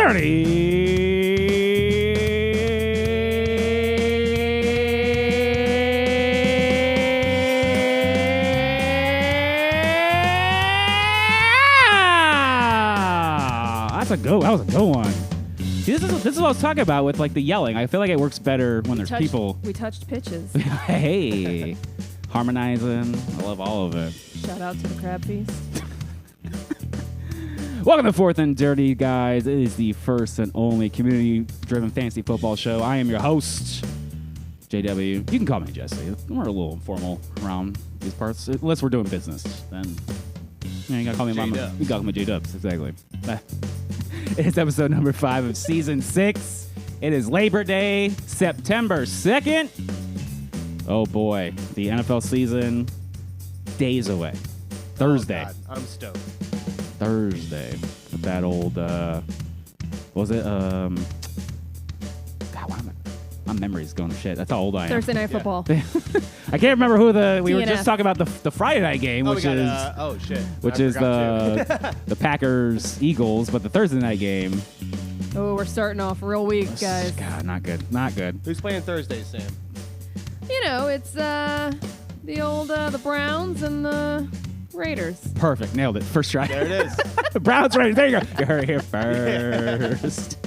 That was a good one. See, this is what I was talking about with like the yelling. I feel like it works better when there's people. We touched pitches. Hey, harmonizing. I love all of it. Shout out to the Crab Feast. Welcome to Fourth and Dirty, guys. It is the first and only community-driven fantasy football show. I am your host, JW. You can call me Jesse. We're a little informal around these parts, unless we're doing business. Then you gotta call me J-Dubs. You gotta call me J-Dubs, exactly. It's episode number 5 of season 6. It is Labor Day, September 2nd. Oh boy, the NFL season days away. Thursday. Oh God, I'm stoked. Thursday with that old what was it? God, why am my memory's going to shit. That's how old I am. Thursday Night Football. I can't remember who we TNF. were just talking about the Friday night game, which is the Packers Eagles, but the Thursday night game. Oh, we're starting off real weak, guys. God, not good. Not good. Who's playing Thursday, Sam? You know, it's the old the Browns and the Raiders. Perfect. Nailed it. First try. There it is. Browns, Raiders. There you go. You heard it here first.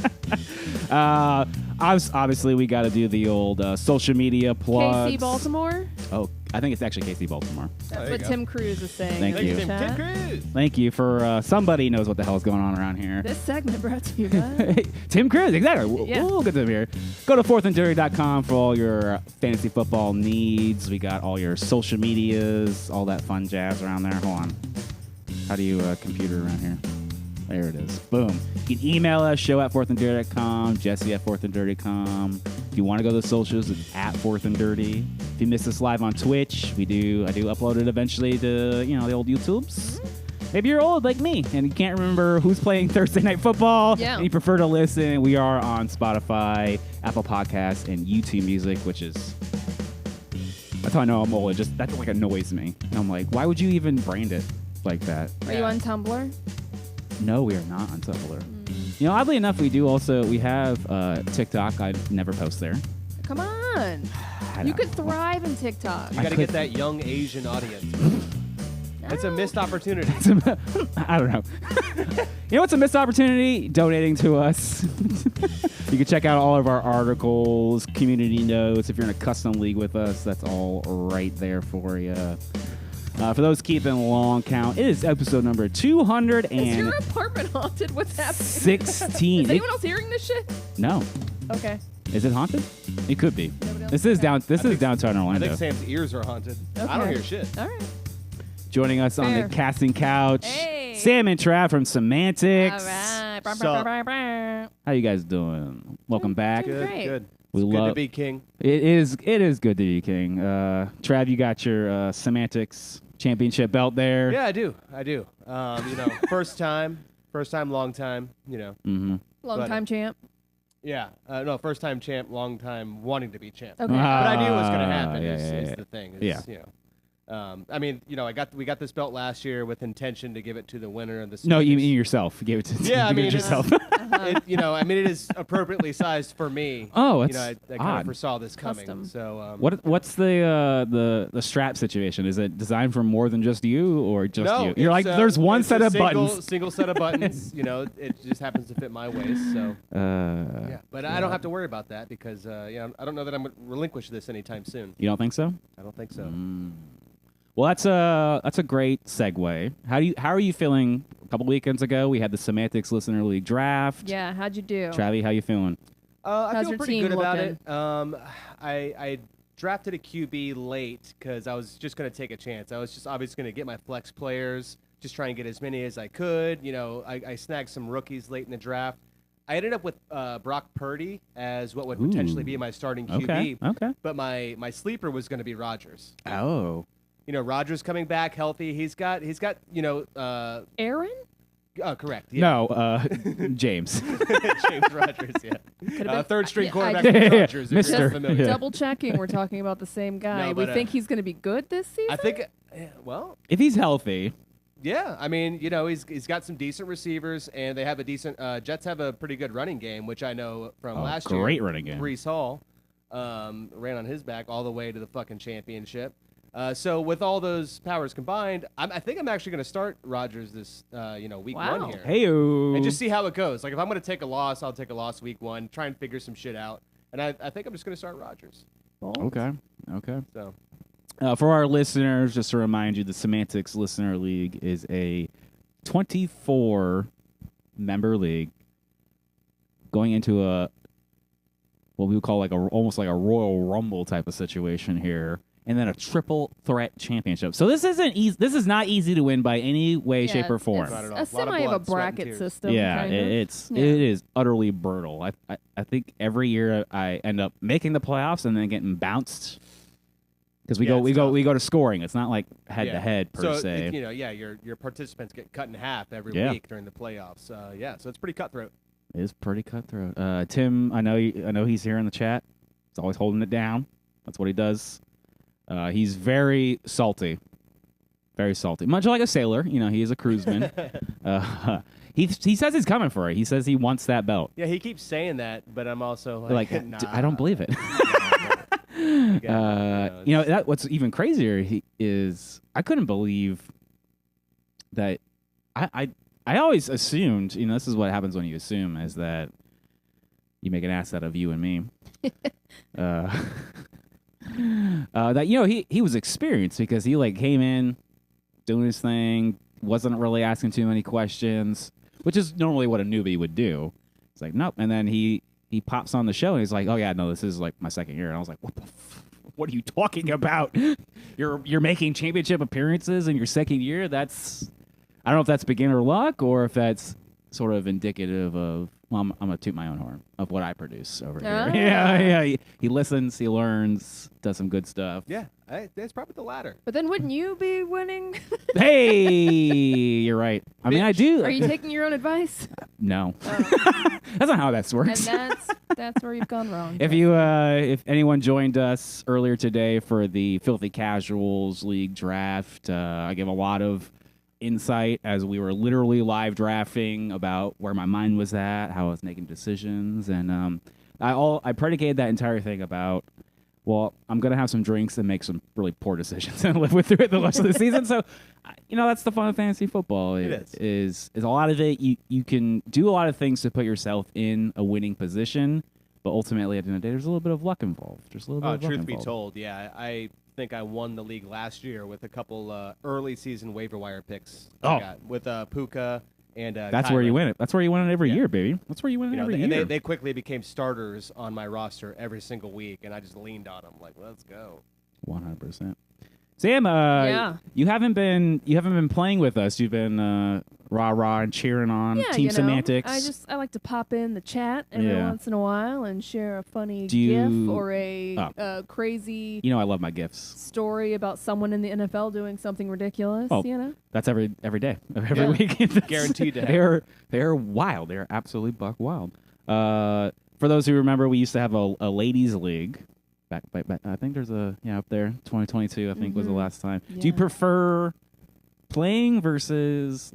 Obviously, we got to do the old social media plugs. KC Baltimore? Oh, I think it's actually KC Baltimore. That's what Tim Cruz is saying. Thank you. Tim Cruz. Thank you for somebody knows what the hell is going on around here. This segment brought to you by Tim Cruz, exactly. Yeah. We'll get to him here. Go to fourthanddirty.com for all your fantasy football needs. We got all your social medias, all that fun jazz around there. Hold on. How do you computer around here? There it is. Boom. You can email us, show@fourthanddirty.com, jesse@fourthanddirty.com. If you want to go to the socials, it's @fourthanddirty. If you miss us live on Twitch, I do upload it eventually to, the old YouTubes. Maybe you're old like me and you can't remember who's playing Thursday Night Football and you prefer to listen. We are on Spotify, Apple Podcasts, and YouTube Music, which is... That's how I know I'm old. That like annoys me. And I'm like, why would you even brand it like that? Are you on Tumblr? No, we are not on Tumblr. Oddly enough, we have TikTok. I never post there. Come on. You could thrive in TikTok. You got to get that young Asian audience. It's a missed opportunity. I don't know. You know what's a missed opportunity? Donating to us. You can check out all of our articles, community notes. If you're in a custom league with us, that's all right there for you. For those keeping a long count, it is episode number 200 and... Is your apartment haunted? What's happening? 16. Is anyone else hearing this shit? No. Okay. Is it haunted? It could be. This is downtown Orlando. I think Sam's ears are haunted. Okay. I don't hear shit. All right. Joining us on the casting couch, hey. Sam and Trav from Semantics. All right. How you guys doing? Welcome back. Good. We It's good to be king. It is good to be king. Trav, you got your Semantics championship belt there. Yeah, I do. First time, long time. Mm-hmm. Long time champ. Yeah. No, first time champ, long time wanting to be champ. Okay. But I knew it was going to happen. Yeah, is the thing. We got this belt last year with intention to give it to the winner of the. No, you mean yourself. Give it to yourself. It is appropriately sized for me. Oh, it's I kind of foresaw this coming. Custom. So what's the strap situation? Is it designed for more than just you or just no, you? You're like, there's one set of buttons. Single set of buttons. It just happens to fit my waist. So but I don't have to worry about that because I don't know that I'm going to relinquish this anytime soon. You don't think so? I don't think so. Well, that's a great segue. How are you feeling? A couple weekends ago, we had the Semantics Listener League draft. Yeah, how'd you do? Travi, how you feeling? I How's feel your pretty team good about looking? it. I drafted a QB late because I was just going to take a chance. I was just obviously going to get my flex players, just try and get as many as I could. I snagged some rookies late in the draft. I ended up with Brock Purdy as what would potentially be my starting QB. Okay. But my sleeper was going to be Rodgers. Oh. Rodgers coming back healthy. He's got Aaron? Oh, correct. Yeah. No, James. James Rodgers, yeah. Third string quarterback Rodgers. Mister. Familiar. Double checking, we're talking about the same guy. No, we but, think he's going to be good this season? I think, if he's healthy, Yeah, I mean, he's got some decent receivers, and they have a decent. Jets have a pretty good running game, which I know from last year. Great running game. Brees Hall ran on his back all the way to the fucking championship. So with all those powers combined, I think I'm actually going to start Rodgers this, week one here. Hey-o. And just see how it goes. Like, if I'm going to take a loss, I'll take a loss week one, try and figure some shit out. And I think I'm just going to start Rodgers. Okay. So. For our listeners, just to remind you, the Samantics Listener League is a 24-member league going into what we would call almost like a Royal Rumble type of situation here, and then a triple threat championship. So this isn't easy. This is not easy to win by any way, shape, or form. It's a semi of a bracket system. Yeah, kinda. it is utterly brutal. I think every year I end up making the playoffs and then getting bounced. Because we go to scoring. It's not like head to head per se. Your participants get cut in half every week during the playoffs. So it's pretty cutthroat. It is pretty cutthroat. Tim, I know he's here in the chat. He's always holding it down. That's what he does. He's very salty. Very salty. Much like a sailor. He is a cruiseman. He says he's coming for it. He says he wants that belt. Yeah, he keeps saying that, but I'm also like nah. I don't believe it. What's even crazier is I couldn't believe that I always assumed, this is what happens when you assume, is that you make an ass out of you and me. That he was experienced because he came in doing his thing, wasn't really asking too many questions, which is normally what a newbie would do. It's like, nope. And then he pops on the show and he's like, oh yeah, no, this is my second year. And I was like, what are you talking about? You're making championship appearances in your second year? I don't know if that's beginner luck or if that's sort of indicative of, well, I'm going to toot my own horn of what I produce over here. Yeah. He listens, he learns, does some good stuff. Yeah, that's probably the latter. But then wouldn't you be winning? Hey, you're right. I mean, I do. Are you taking your own advice? No. That's not how that works. And that's where you've gone wrong. If anyone joined us earlier today for the Filthy Casuals League draft, I gave a lot of insight as we were literally live drafting about where my mind was at, how I was making decisions, and I predicated that entire thing about, well, I'm gonna have some drinks and make some really poor decisions and live with it the rest of the season. So, that's the fun of fantasy football. It is a lot of it. You can do a lot of things to put yourself in a winning position, but ultimately at the end of the day, there's a little bit of luck involved. Just a little bit of luck involved. Truth be told, yeah, I think I won the league last year with a couple early season waiver wire picks. I got with Puka and that's Kyler. Where you win it. That's where you win it every year, baby. That's where you win it every year. And they quickly became starters on my roster every single week, and I just leaned on them like, let's go. 100%. Sam, you haven't been playing with us. You've been rah and cheering on Team Samantics. I like to pop in the chat every once in a while and share a funny GIF or a crazy. I love my GIFs. Story about someone in the NFL doing something ridiculous. Oh, that's every day, every week. Guaranteed to happen. They're wild. They're absolutely buck wild. For those who remember, we used to have a ladies' league. Back, I think there's up there. 2022, I think was the last time. Yeah. Do you prefer playing versus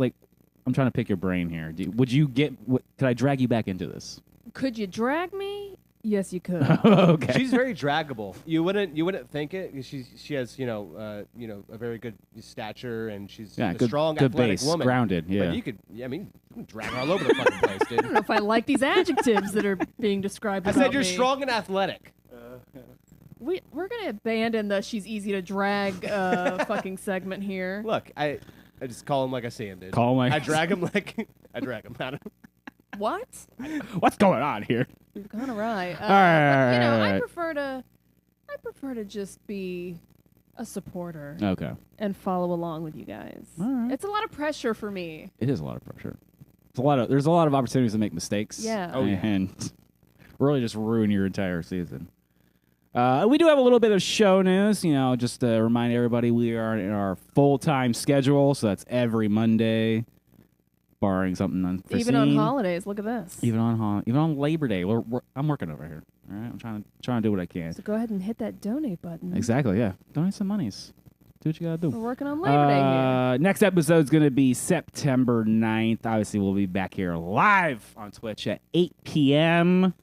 I'm trying to pick your brain here. Could I drag you back into this? Could you drag me? Yes, you could. Okay. She's very draggable. You wouldn't think it because she has a very good stature and she's a strong good athletic base, woman. Grounded. Yeah. But you can drag her all over the fucking place, dude. I don't know if I like these adjectives that are being described. I said you're strong and athletic. We're going to abandon the she's easy to drag fucking segment here. Look, I just call him like I see him, dude. I drag him like I drag him. What? What's going on here? You've gone awry. All right. I prefer to just be a supporter. Okay. And follow along with you guys. All right. It's a lot of pressure for me. It is a lot of pressure. There's a lot of opportunities to make mistakes. Yeah. And really just ruin your entire season. We do have a little bit of show news, just to remind everybody we are in our full-time schedule, so that's every Monday, barring something unforeseen. Even on holidays, look at this. Even on Labor Day, I'm working over here. All right, I'm trying to do what I can. So go ahead and hit that donate button. Exactly, yeah. Donate some monies. Do what you got to do. We're working on Labor Day here. Next episode is going to be September 9th. Obviously, we'll be back here live on Twitch at 8 p.m.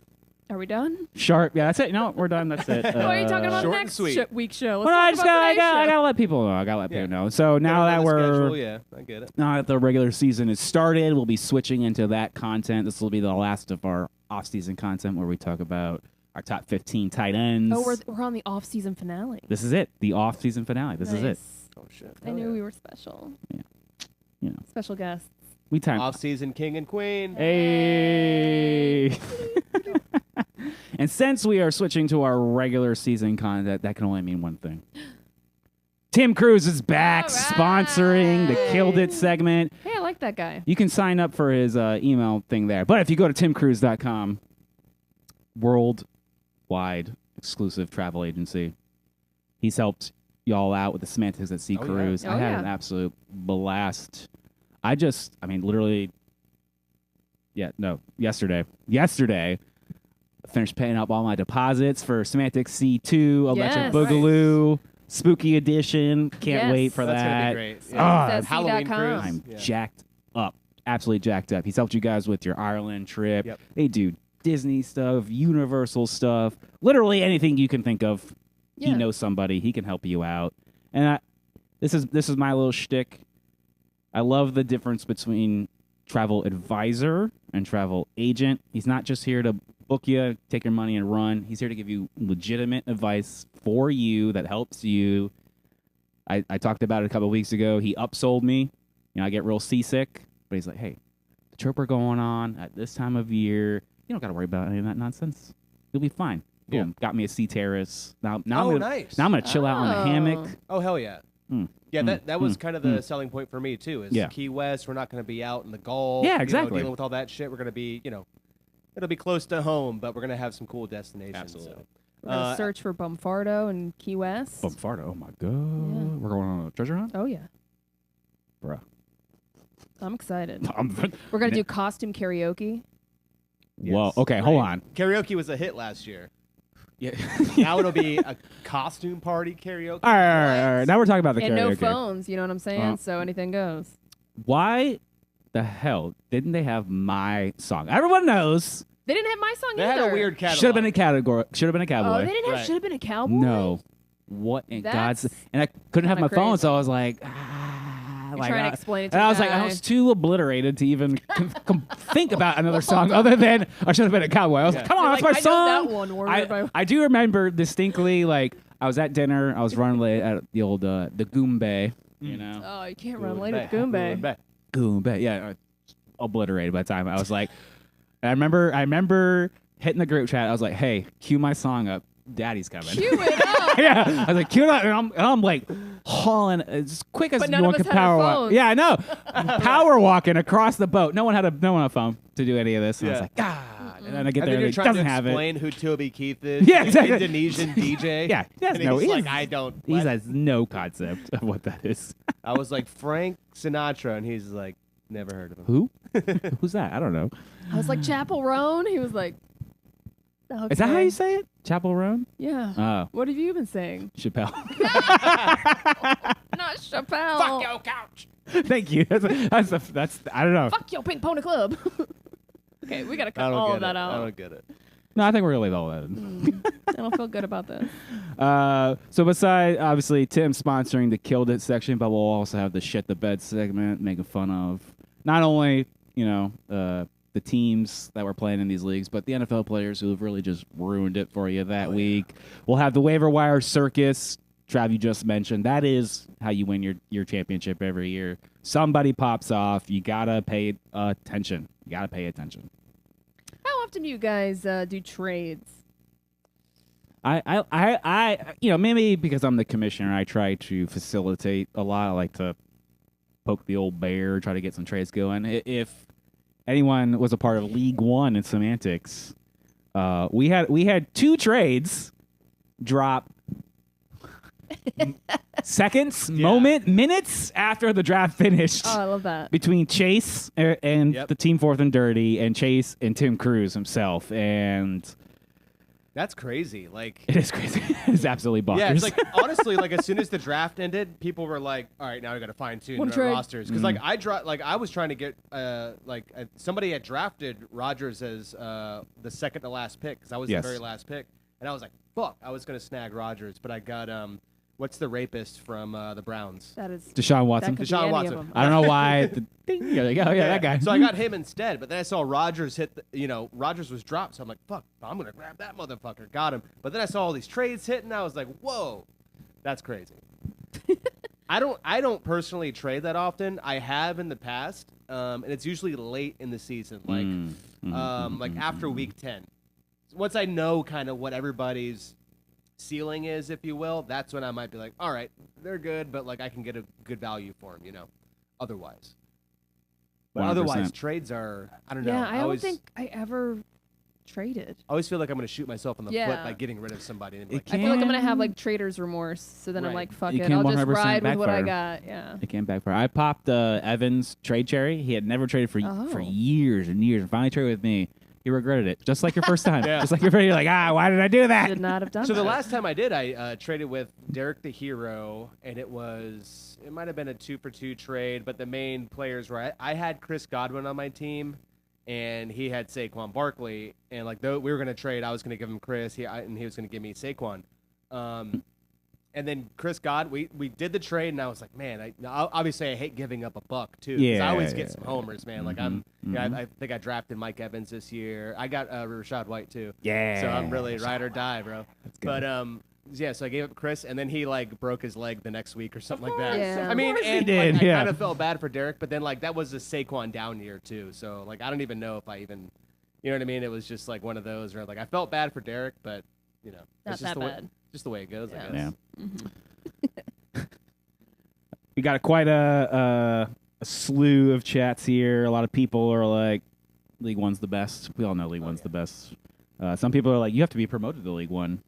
Are we done? Sharp. Yeah, that's it. No, we're done. That's it. What are you talking about short next and sweet. week's show? Well, I gotta let people know. I gotta let people know. So now that schedule, yeah, I get it. Now that the regular season is started, we'll be switching into that content. This will be the last of our off-season content where we talk about our top 15 tight ends. Oh, we're on the off-season finale. This is it. The off-season finale. This is it. Oh shit! I knew we were special. Yeah. You know. Special guests. We time Off-season king and queen. Hey. And since we are switching to our regular season content, that can only mean one thing. Tim Cruise is back sponsoring the Killed It segment. Hey, I like that guy. You can sign up for his email thing there. But if you go to timcruise.com, worldwide exclusive travel agency, he's helped y'all out with the Samantics at Sea Cruise. Yeah. I had an absolute blast. Literally, yesterday, finished paying up all my deposits for Samantics C2, Electric Boogaloo, Spooky Edition. Can't wait for That's that. gonna be great. Yeah. Halloween cruise. I'm jacked up. Absolutely jacked up. He's helped you guys with your Ireland trip. Yep. They do Disney stuff, Universal stuff, literally anything you can think of. Yeah. He knows somebody. He can help you out. And this is my little shtick. I love the difference between travel advisor and travel agent. He's not just here to book you, take your money, and run. He's here to give you legitimate advice for you that helps you. I talked about it a couple of weeks ago. He upsold me. I get real seasick, but he's like, hey, the trip we're going on at this time of year, you don't got to worry about any of that nonsense. You'll be fine. Yeah. Boom. Got me a sea terrace. Now nice. Now I'm going to chill out on a hammock. Oh, hell yeah. Yeah, that was kind of the selling point for me, too, is Key West. We're not going to be out in the Gulf. Yeah, exactly. Dealing with all that shit. We're going to be, it'll be close to home, but we're going to have some cool destinations. Absolutely. So. We're going to search for Bumfardo and Key West. Bumfardo? Oh, my God. Yeah. We're going on a treasure hunt? Oh, yeah. Bruh. I'm excited. We're going to do costume karaoke. Yes. Whoa. Okay, hold on. Karaoke was a hit last year. Yeah. Now it'll be a costume party karaoke. All right. Now we're talking about the and karaoke. And no phones, you know what I'm saying? So anything goes. Why the hell didn't they have my song? Everyone knows. They didn't have my song they either. They had a weird catalog. Should have been a category. Should have been a cowboy. Oh, they didn't have should have been a cowboy? No. What in God's... And I couldn't have my phone, so I was like... trying to explain it to and the I was guy. like, I was too obliterated to even think about another song other than I should have been a cowboy. I was like, come on, that's my song. I know that one word I do remember distinctly, like, I was at dinner. I was running late at the old the Goombay, you know. Oh, you can't run late at Goombay. Goombay, yeah, obliterated by the time. I was like, I remember hitting the group chat. I was like, hey, cue my song up. Daddy's coming. Cue it up. Yeah, I was like, cue it up, and I'm like hauling as quick as no one could power walk. Yeah, I know. Power walking across the boat. No one had a phone to do to this. And I was like, and then I get there and he doesn't have it. Explain who Toby Keith is. Yeah, exactly. Indonesian DJ. Yeah, I don't. He has no concept of what that is. I was like Frank Sinatra, and he's like, never heard of him. Who? Who's that? I don't know. I was like Chapel Roan. He was like, okay. Is that how you say it? Chapel Roan? Yeah. Oh. What have you been saying? Chappelle. Not Chappelle. Fuck your couch. Thank you. That's I don't know. Fuck your Pink Pony Club. Okay, we gotta cut all of that out. I don't get it. No, I think we're gonna leave all that in. I don't feel good about this. So besides, obviously, Tim sponsoring the Killed It section, but we'll also have the Shit the Bed segment, making fun of not only, the teams that were playing in these leagues, but the NFL players who have really just ruined it for you that week. We'll have the waiver wire circus. Trav, you just mentioned. That is how you win your championship every year. Somebody pops off. You got to pay attention. How often do you guys do trades? I maybe because I'm the commissioner, I try to facilitate a lot. I like to poke the old bear, try to get some trades going. If anyone was a part of League One in Samantics, we had 2 trades drop seconds, minutes after the draft finished. Oh, I love that. Between Chase and the team Fourth and Dirty, and Chase and Tim Cruise himself. And That's crazy. Like it is crazy. It's absolutely bonkers. Yeah, it's like honestly, like as soon as the draft ended, people were like, "All right, now we got to fine tune our rosters." Because like I was trying to get somebody had drafted Rodgers as the second to last pick because I was the very last pick, and I was like, "Fuck!" I was gonna snag Rodgers, but I got what's the rapist from the Browns? That is Deshaun Watson. Deshaun Watson. I don't know why. Ding, yeah, that guy. So I got him instead, but then I saw Rodgers hit. Rodgers was dropped, so I'm like, "Fuck! I'm gonna grab that motherfucker." Got him, but then I saw all these trades hitting. I was like, "Whoa, that's crazy." I don't personally trade that often. I have in the past, and it's usually late in the season, like after week 10. Once I know kind of what everybody's ceiling is, if you will, that's when I might be like, all right, they're good, but like I can get a good value for them, otherwise. But 100%. Otherwise, trades are, I don't know. Yeah, I don't think I ever traded. I always feel like I'm going to shoot myself in the foot by getting rid of somebody. And I feel like I'm going to have like trader's remorse, so then I'm like, fuck it, I'll just ride with what I got. Yeah. It can backfire. I popped Evans trade cherry. He had never traded for years and years, and finally traded with me. He regretted it, just like your first time. Just like your first, you're like, why did I do that? Should not have done so that. The last time I did, I traded with Derek the Hero, and it might have been a 2-for-2 trade, but the main players were, I had Chris Godwin on my team, and he had Saquon Barkley, and like though we were going to trade, I was going to give him Chris, and he was going to give me Saquon. And then Chris Godwin, we did the trade, and I was like, man, obviously I hate giving up a buck too. Because I always get some homers, man. Like I think I drafted Mike Evans this year. I got Rashad White too. Yeah. So I'm really ride or die, bro. That's good. But so I gave up Chris, and then he like broke his leg the next week or something like that. Yeah. I mean, and he did, I kind of felt bad for Derek, but then like that was a Saquon down year too. So like I don't even know if I even, you know what I mean? It was just like one of those where like I felt bad for Derek, but not it's that bad. Just the way it goes, I guess. Yeah. We got quite a slew of chats here. A lot of people are like, League One's the best. We all know League One's the best. Some people are like, you have to be promoted to League One.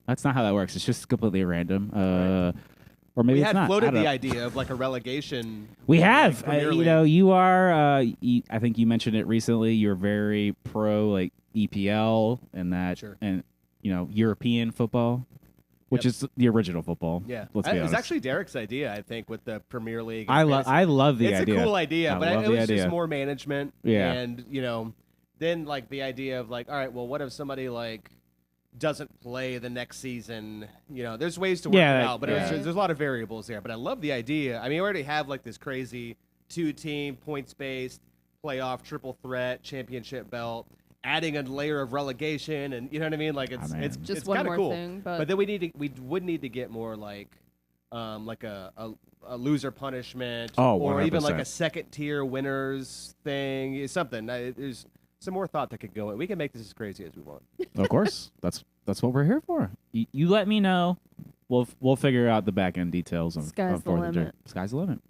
That's not how that works. It's just completely random. Or maybe we it's not. had floated the idea of like a relegation. We have. You are. I think you mentioned it recently. You're very pro like EPL and that, and European football. Which is the original football. Yeah, let's be honest. It was actually Derek's idea, I think, with the Premier League. I love the idea. It's a cool idea, but it was just more management. Yeah, and then like the idea of like, all right, well, what if somebody like doesn't play the next season? There's ways to work it out, but there's a lot of variables there. But I love the idea. I mean, we already have like this crazy 2-team points-based playoff triple threat championship belt. Adding a layer of relegation, and you know what I mean. Like it's just one more cool. thing, but then we would need to get more like a loser punishment, or 100%. even like a second tier winners thing, something. There's some more thought that could go in. We can make this as crazy as we want. Of course, that's what we're here for. You let me know. We'll figure out the back end details. Sky's the limit. Sky's the limit.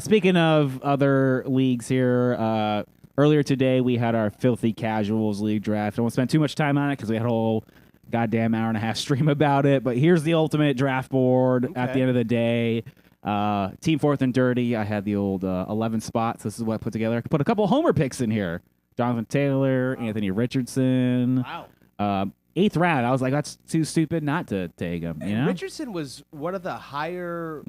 Speaking of other leagues here. Earlier today, we had our Filthy Casuals League draft. I won't spend too much time on it because we had a whole goddamn hour and a half stream about it. But here's the ultimate draft board at the end of the day. Team Fourth and Dirty. I had the old 11 spots. This is what I put together. I could put a couple homer picks in here. Jonathan Taylor, Anthony Richardson. Wow. 8th round. I was like, that's too stupid not to take him. Richardson was one of the higher,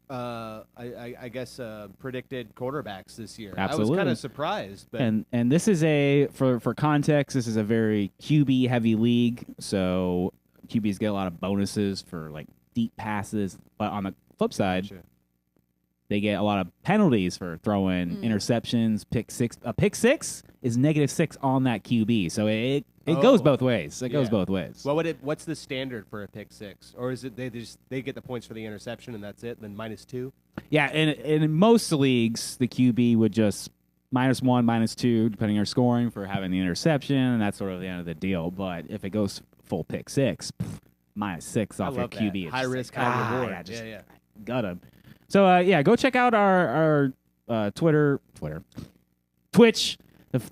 I guess, predicted quarterbacks this year. Absolutely. I was kind of surprised. But and this is for context, this is a very QB heavy league. So QBs get a lot of bonuses for like deep passes. But on the flip side, they get a lot of penalties for throwing interceptions, pick six. A pick six is -6 on that QB. So it goes both ways. It goes both ways. Well, what's the standard for a pick six? Or is it they get the points for the interception and that's it, then -2? Yeah, and in most leagues, the QB would just -1, -2, depending on your scoring for having the interception, and that's sort of the end of the deal. But if it goes full pick six, -6 off your QB. High risk, high reward. Yeah. Got him. So, go check out our Twitch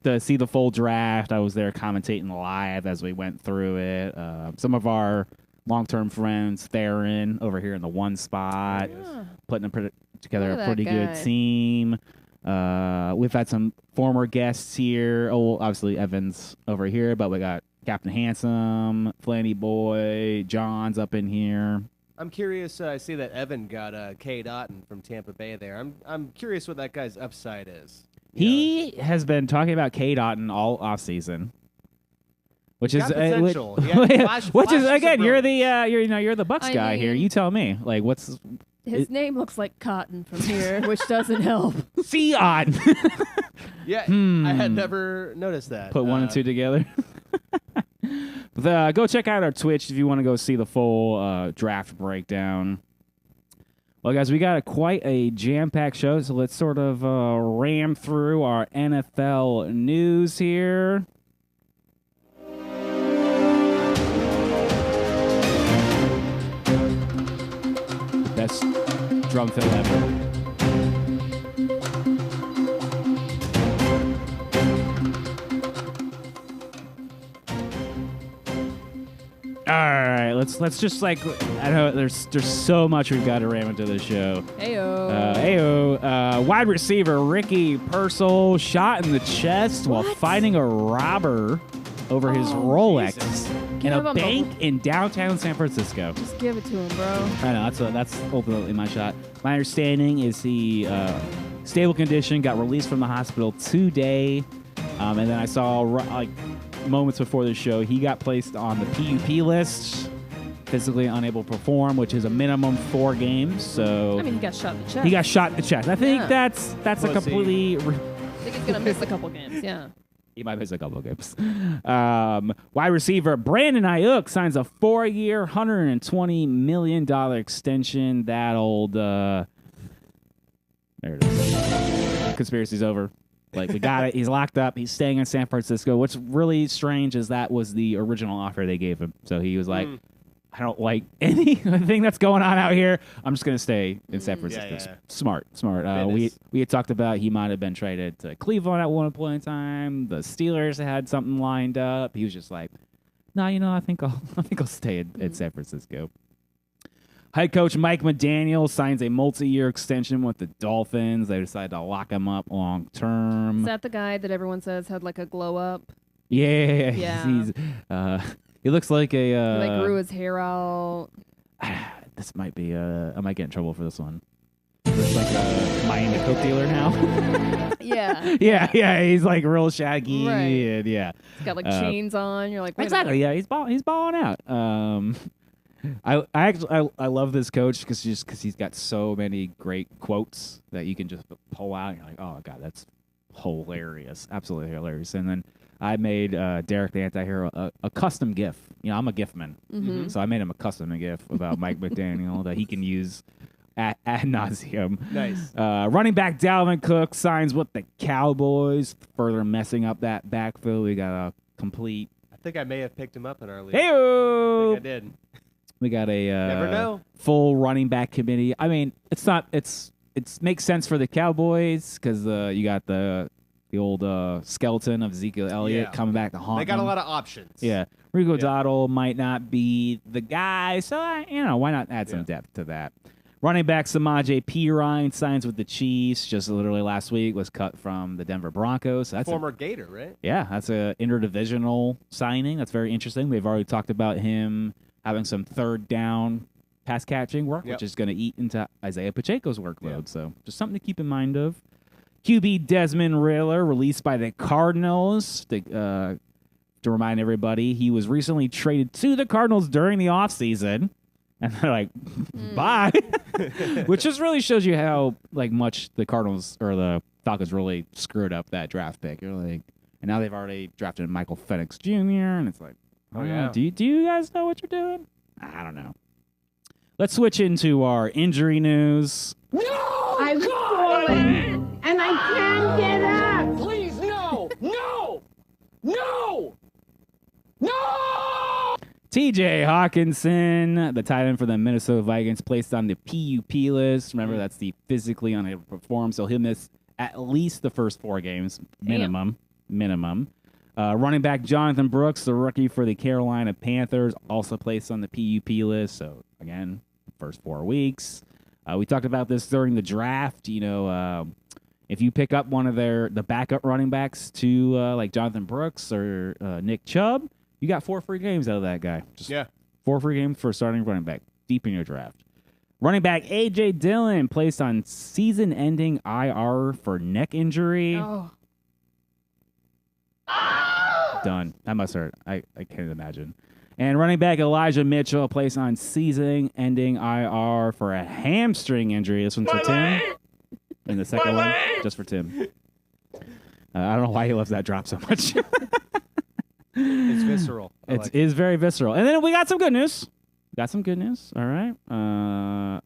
to see the full draft. I was there commentating live as we went through it. Some of our long-term friends, Theron, over here in the one spot, putting together a pretty good team. We've had some former guests here. Oh, obviously Evans over here, but we got Captain Handsome, Flanny Boy, John's up in here. I'm curious. I see that Evan got K. Otten from Tampa Bay there. I'm curious what that guy's upside is. He has been talking about K. Otten all offseason. Which is potential. Which is again, you're the Bucks guy here. You tell me, like, what's his name looks like cotton from here, which doesn't help. C Otten. Yeah, I had never noticed that. Put one and two together. Go check out our Twitch if you want to go see the full draft breakdown. Well, guys, we got quite a jam-packed show, so let's sort of ram through our NFL news here. Best drum fill ever. All right, let's just I know there's so much we've got to ram into the show. Heyo. Wide receiver Ricky Purcell shot in the chest while fighting a robber over his Rolex in a bank in downtown San Francisco. Just give it to him, bro. I know that's ultimately my shot. My understanding is he stable condition, got released from the hospital today, and then I saw moments before the show, he got placed on the PUP list, physically unable to perform, which is a minimum 4 games. So I mean, he got shot in the chest. He got shot in the chest. I think that's a completely. I think he's gonna miss a couple games. Yeah. He might miss a couple of games. Wide receiver Brandon Ayuk signs a 4-year, $120 million extension. That old. There it is. Conspiracy's over. Like, we got it. He's locked up. He's staying in San Francisco. What's really strange is that was the original offer they gave him. So he was like, I don't like anything that's going on out here. I'm just going to stay in San Francisco. Yeah. Smart. We had talked about he might have been traded to Cleveland at one point in time. The Steelers had something lined up. He was just like, no, I think I'll stay in San Francisco. Head coach Mike McDaniel signs a multi-year extension with the Dolphins. They decided to lock him up long term. Is that the guy that everyone says had like a glow up? Yeah. He looks like a. He grew his hair out. This might be. I might get in trouble for this one. Looks like a Miami Coke dealer now. Yeah. Yeah. He's like real shaggy. Right. And yeah. He's got like chains on. You're like, exactly. Yeah. He's balling out. I love this coach because he's got so many great quotes that you can just pull out and you're like, oh god, that's hilarious, absolutely hilarious. And then I made Derek the Anti-Hero a custom GIF. I'm a GIF-man, so I made him a custom GIF about Mike McDaniel that he can use ad nauseum. Nice. Running back Dalvin Cook signs with the Cowboys, further messing up that backfield. We got a complete. I think I may have picked him up in our league. Hey-o! I think I did. We got a never know. Full running back committee. I mean, it makes sense for the Cowboys because you got the old skeleton of Ezekiel Elliott coming back to haunt. They got a lot of options. Yeah, Rico Dottle might not be the guy, so why not add some depth to that? Running back Samaje Perine signs with the Chiefs. Just literally last week was cut from the Denver Broncos. So that's former Gator, right? Yeah, that's a interdivisional signing. That's very interesting. We've already talked about him having some third down pass catching work, which is going to eat into Isaiah Pacheco's workload. So just something to keep in mind of. QB Desmond Ridder released by the Cardinals. To remind everybody, he was recently traded to the Cardinals during the offseason. And they're like, bye. Which just really shows you how much the Cardinals or the Falcons really screwed up that draft pick. You're like, and now they've already drafted Michael Penix Jr. And it's like, oh yeah. Do you guys know what you're doing? I don't know. Let's switch into our injury news. No! I've fallen and I can't get up. Please, no! TJ Hawkinson, the tight end for the Minnesota Vikings, placed on the PUP list. Remember, that's the physically unable to perform, so he'll miss at least the first 4 games, minimum. Running back Jonathan Brooks, the rookie for the Carolina Panthers, also placed on the PUP list. So, again, first 4 weeks. We talked about this during the draft. If you pick up one of the backup running backs to like Jonathan Brooks or Nick Chubb, You got 4 free games out of that guy. Just 4 free games for starting running back deep in your draft. Running back A.J. Dillon placed on season-ending IR for neck injury. Oh. Done. That must hurt. I can't imagine. And running back Elijah Mitchell placed on season-ending IR for a hamstring injury. This one's for Tim. And the second one, just for Tim. I don't know why he loves that drop so much. It's visceral. It is very visceral. And then we got some good news. All right. Nah,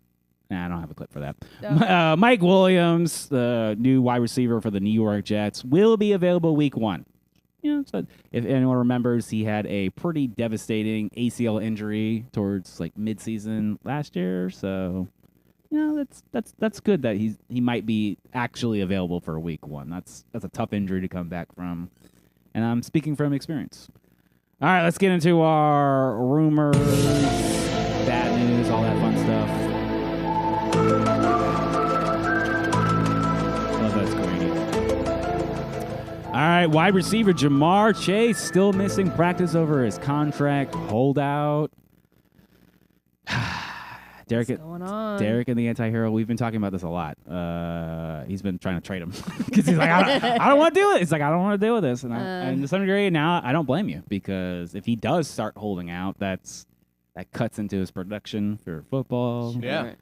I don't have a clip for that. No. Mike Williams, the new wide receiver for the New York Jets, will be available week 1. So if anyone remembers, he had a pretty devastating ACL injury towards like midseason last year. So, that's good that he might be actually available for week 1. That's a tough injury to come back from, and I'm speaking from experience. All right, let's get into our rumors, bad news, all that fun stuff. Love that screen. All right, wide receiver Jamar Chase still missing practice over his contract holdout. What's going on? Derek and the anti-hero, we've been talking about this a lot. He's been trying to trade him because he's like, I don't want to do it. It's like, I don't want to deal with this. And to some degree now, I don't blame you, because if he does start holding out, that cuts into his production for football. Yeah.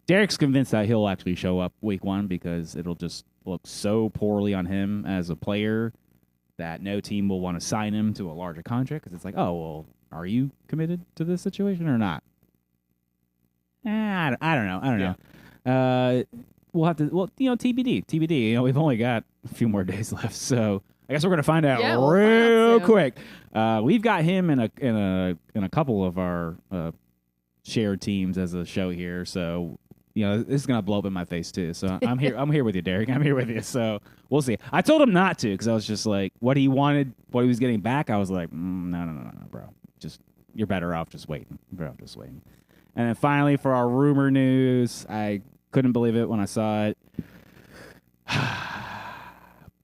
Derek's convinced that he'll actually show up week 1 because it'll just look so poorly on him as a player that no team will want to sign him to a larger contract, because it's like, oh, well, are you committed to this situation or not? I don't know. We'll have to. Well, TBD. We've only got a few more days left, so I guess we're gonna find out real quick. We've got him in a couple of our shared teams as a show here, so this is gonna blow up in my face too. So I'm here. I'm here with you, Derek. I'm here with you. So we'll see. I told him not to, because I was just like, what he wanted, what he was getting back. I was like, no, bro. Just, you're better off just waiting, And then finally, for our rumor news, I couldn't believe it when I saw it.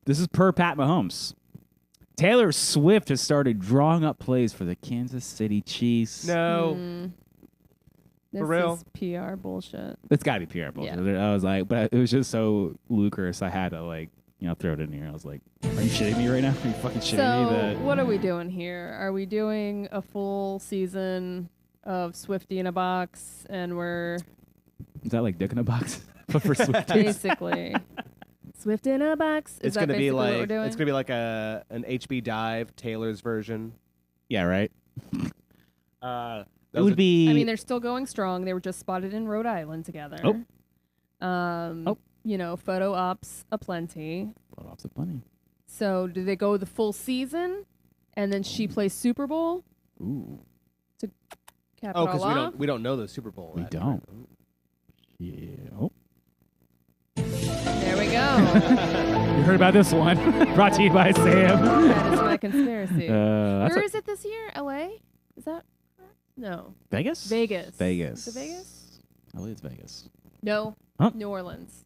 This is per Pat Mahomes. Taylor Swift has started drawing up plays for the Kansas City Chiefs. No. This For real? is PR bullshit. It's got to be PR bullshit. Yeah. I was like, but it was just so ludicrous. I had to throw it in here. I was like, are you shitting me right now? Are you fucking shitting me? What are we doing here? Are we doing a full season of Swifty in a box, and is that like Dick in a box? But for Swifties? Basically. Swift in a box. It's going to be like, what we're doing? It's gonna be like an HB Dive, Taylor's version. Yeah, right. It would be. I mean, they're still going strong. They were just spotted in Rhode Island together. Photo ops aplenty. Photo ops aplenty. So, do they go the full season, and then she plays Super Bowl? Ooh. To cap it all off? we don't know the Super Bowl. We don't. Yeah. Oh. There we go. You heard about this one? Brought to you by Sam. That is my conspiracy. Where is it this year? L.A. Is that? No. Vegas. Is it Vegas? I believe it's Vegas. No. Huh? New Orleans.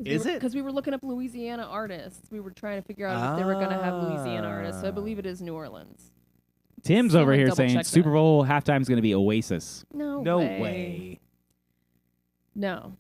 Is it? Because we were looking up Louisiana artists. We were trying to figure out if they were going to have Louisiana artists. So I believe it is New Orleans. Tim's over here saying Super Bowl halftime is going to be Oasis. No way. No.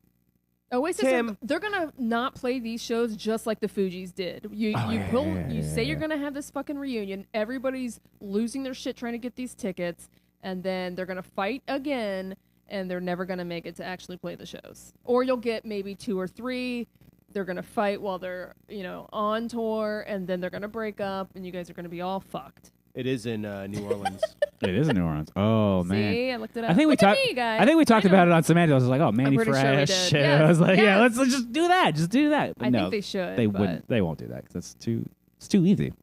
Oasis, they're going to not play these shows just like the Fugees did. You say you're going to have this fucking reunion. Everybody's losing their shit trying to get these tickets. And then they're going to fight again, and they're never going to make it to actually play the shows. Or you'll get maybe 2 or 3. They're going to fight while they're, on tour, and then they're going to break up, and you guys are going to be all fucked. It is in New Orleans. It is in New Orleans. Oh, man. See, I looked it up. I think we talked about it on Samantics. I was like, oh, Manny Fresh. Sure yes. I was like, yeah, let's just do that. Just do that. But I think they should. They wouldn't. They won't do that because it's too easy.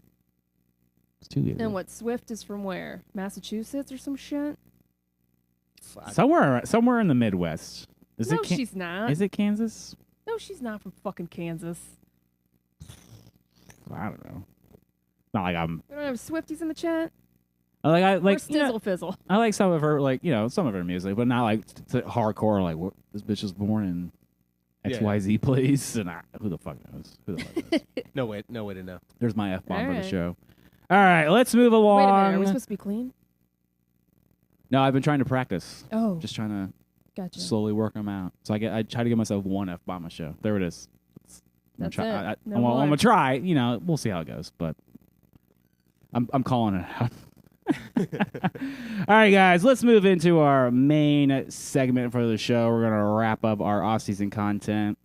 It's too easy. And what, Swift is from where? Massachusetts or some shit? Somewhere in the Midwest. She's not. Is it Kansas? No, she's not from fucking Kansas. I don't know. Not like I'm. We don't have Swifties in the chat. Or Stizzle Fizzle. I like some of her, some of her music, but not like hardcore. Like, what, this bitch was born in XYZ place, and who the fuck knows? No way to know. There's my F-bomb for the show. All right, let's move along. Wait a minute. Are we supposed to be clean? No, I've been trying to practice. Oh. Just trying to Gotcha. slowly work them out. So I try to give myself one F-bomb a show. There it is. That's I'm it. I'm No more. gonna try. You know, we'll see how it goes. But I'm calling it out. All right, guys, let's move into our main segment for the show. We're gonna wrap up our off-season content,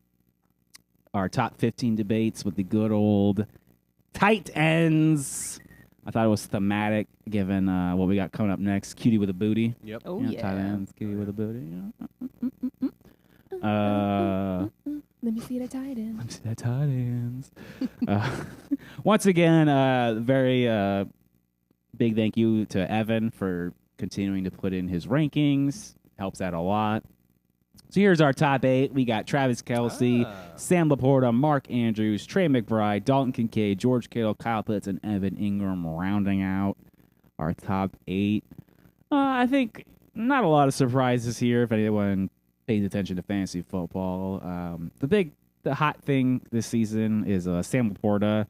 our top 15 debates with the good old tight ends. I thought it was thematic given what we got coming up next. Cutie with a booty. Yep. Oh, Yeah, yeah. tight ends. Cutie with a booty. Let me see the tight end. Let me see that tight ends. Once again, very big thank you to Evan for continuing to put in his rankings. Helps out a lot. So here's our top 8. We got Travis Kelce, Sam Laporta, Mark Andrews, Trey McBride, Dalton Kincaid, George Kittle, Kyle Pitts, and Evan Ingram rounding out our top 8. I think not a lot of surprises here if anyone pays attention to fantasy football. The hot thing this season is Sam Laporta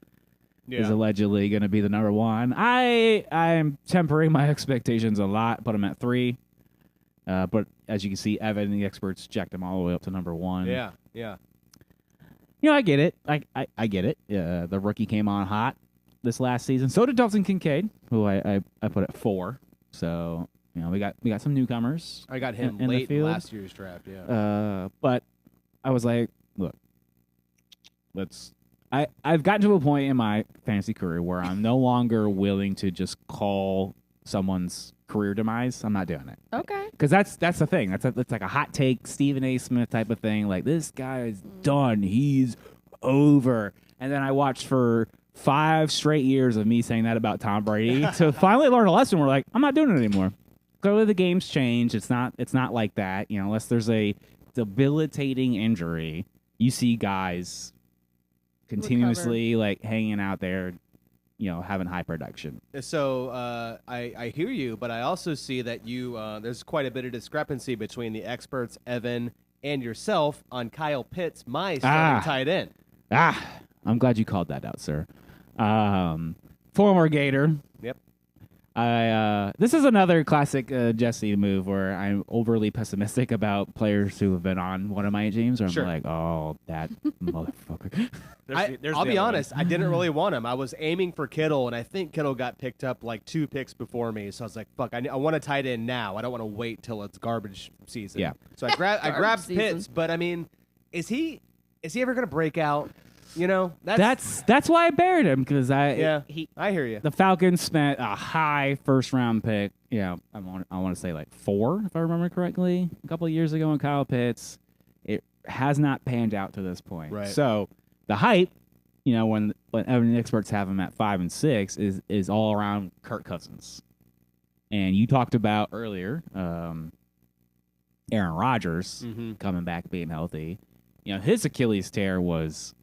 is allegedly going to be the number 1. I'm tempering my expectations a lot, put him at 3. But as you can see, Evan and the experts jacked him all the way up to number 1. Yeah. You know, I get it. I get it. The rookie came on hot this last season. So did Dalton Kincaid, who I put at 4. So, you know, we got some newcomers. I got him in the late field. last year's draft. Yeah. But I was like, look, I've gotten to a point in my fantasy career where I'm no longer willing to just call someone's career demise. I'm not doing it. Okay. Because that's the thing. That's like a hot take, Stephen A. Smith type of thing. Like, this guy is done. He's over. And then I watched for 5 straight years of me saying that about Tom Brady to finally learn a lesson. We're like, I'm not doing it anymore. Clearly the game's changed. It's not like that. You know, unless there's a debilitating injury, you see guys continuously like hanging out there, you know, having high production. So I hear you, but I also see that you there's quite a bit of discrepancy between the experts, Evan, and yourself on Kyle Pitts, my starting tight end. I'm glad you called that out, sir. Former Gator. Yep. This is another classic Jesse move where I'm overly pessimistic about players who have been on one of my teams. Where I'm like, oh, that motherfucker. I'll be honest, I didn't really want him. I was aiming for Kittle, and I think Kittle got picked up like 2 picks before me. So I was like, fuck, I want a tight end now. I don't want to wait till it's garbage season. Yeah. So I grabbed Pitts, but I mean, is he ever going to break out? You know, that's why I buried him, because I hear you. The Falcons spent a high first-round pick. Yeah, I want to say like 4, if I remember correctly, a couple of years ago on Kyle Pitts. It has not panned out to this point. Right. So the hype, you know, when Evan experts have him at 5 and 6, is all around Kirk Cousins. And you talked about earlier, Aaron Rodgers coming back, being healthy. You know, his Achilles tear was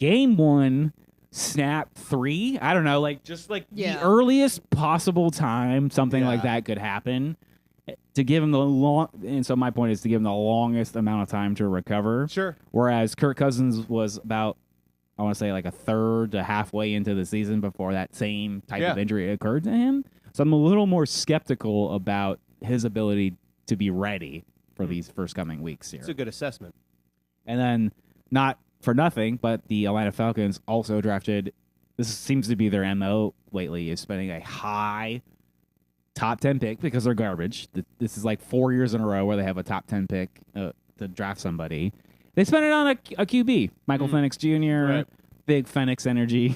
game 1, snap 3. I don't know, like just like the earliest possible time something like that could happen. To give him and so my point is to give him the longest amount of time to recover. Sure. Whereas Kirk Cousins was about, I want to say, like a third to halfway into the season before that same type of injury occurred to him. So I'm a little more skeptical about his ability to be ready for these first coming weeks here. It's a good assessment. And then, not for nothing, but the Atlanta Falcons also drafted, this seems to be their MO lately, is spending a high top 10 pick because they're garbage. This is like 4 years in a row where they have a top 10 pick to draft somebody. They spent it on a QB, Michael Penix Jr., Right. Big Penix energy,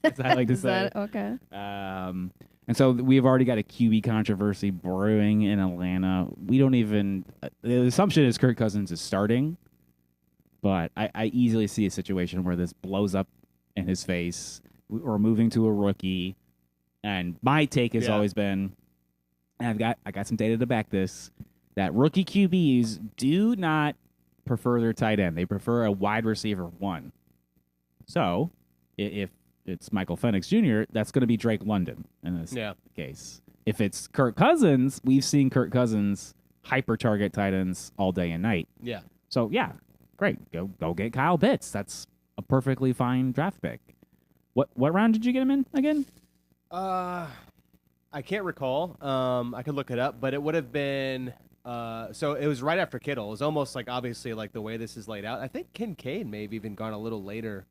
as I like to say. Okay. And so we've already got a QB controversy brewing in Atlanta. We don't even, the assumption is Kirk Cousins is starting. But I easily see a situation where this blows up in his face. We're moving to a rookie, and my take has always been, and I got some data to back this, that rookie QBs do not prefer their tight end. They prefer a wide receiver 1. So if it's Michael Penix Jr., that's going to be Drake London in this case. If it's Kirk Cousins, we've seen Kirk Cousins hyper target tight ends all day and night. Yeah. So great. Go get Kyle Pitts. That's a perfectly fine draft pick. What round did you get him in again? I can't recall. I could look it up, but it would have been. So it was right after Kittle. It was almost like obviously like the way this is laid out. I think Kincaid may have even gone a little later.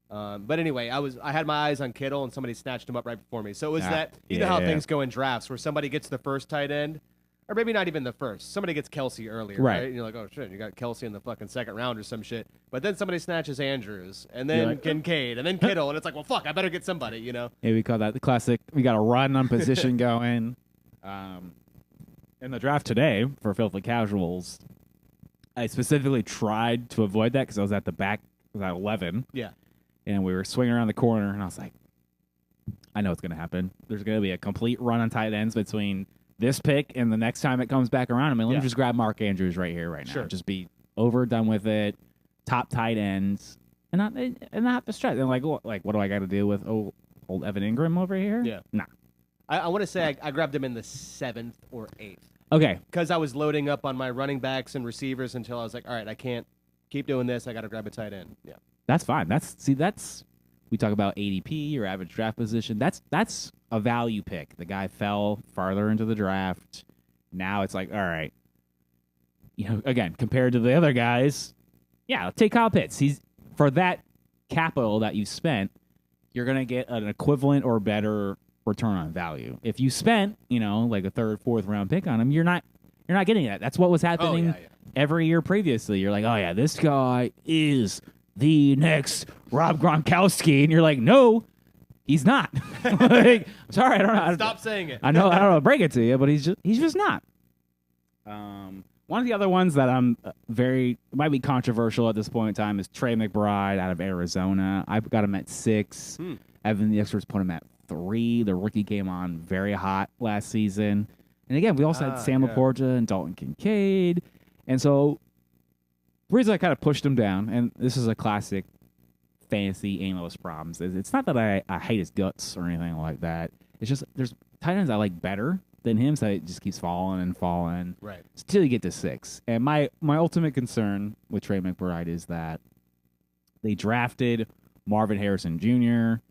But anyway, I had my eyes on Kittle and somebody snatched him up right before me. So it was you know how things go in drafts where somebody gets the first tight end, or maybe not even the first. Somebody gets Kelsey earlier, right? And you're like, oh shit, you got Kelsey in the fucking second round or some shit. But then somebody snatches Andrews, and then Kincaid, and then Kittle, and it's like, well, fuck, I better get somebody, you know? Yeah, we call that the classic. We got a run on position going. In the draft today for Filthy Casuals, I specifically tried to avoid that because I was at the back. I was at 11. Yeah. And we were swinging around the corner, and I was like, I know what's going to happen. There's going to be a complete run on tight ends between this pick and the next time it comes back around. I mean, let me just grab Mark Andrews right here, right now. Sure. Just be over, done with it. Top tight ends, and not have to stretch. And what do I got to do with old Evan Ingram over here? Yeah. Nah. I want to say I grabbed him in the 7th or 8th. Okay. Because I was loading up on my running backs and receivers until I was like, all right, I can't keep doing this. I got to grab a tight end. Yeah. That's fine. We talk about ADP, your average draft position. That's a value pick. The guy fell farther into the draft. Now it's like, all right, again, compared to the other guys, yeah, take Kyle Pitts. He's for that capital that you spent, you're gonna get an equivalent or better return on value. If you spent, like a 3rd, 4th round pick on him, you're not getting that. That's what was happening every year previously. You're like, oh yeah, this guy is the next Rob Gronkowski, and you're like, no, he's not. Like, sorry, I don't know. Stop saying it. I know I don't know to break it to you, but he's just not. One of the other ones that might be controversial at this point in time is Trey McBride out of Arizona. I've got him at 6. Evan, the experts, put him at 3. The rookie came on very hot last season. And again, we also had Sam Laporta and Dalton Kincaid. And so the reason I kind of pushed him down, and this is a classic fantasy analyst problems, is it's not that I hate his guts or anything like that. It's just there's tight ends I like better than him, so it just keeps falling and falling. Right. Until you get to 6. And my ultimate concern with Trey McBride is that they drafted Marvin Harrison Jr.,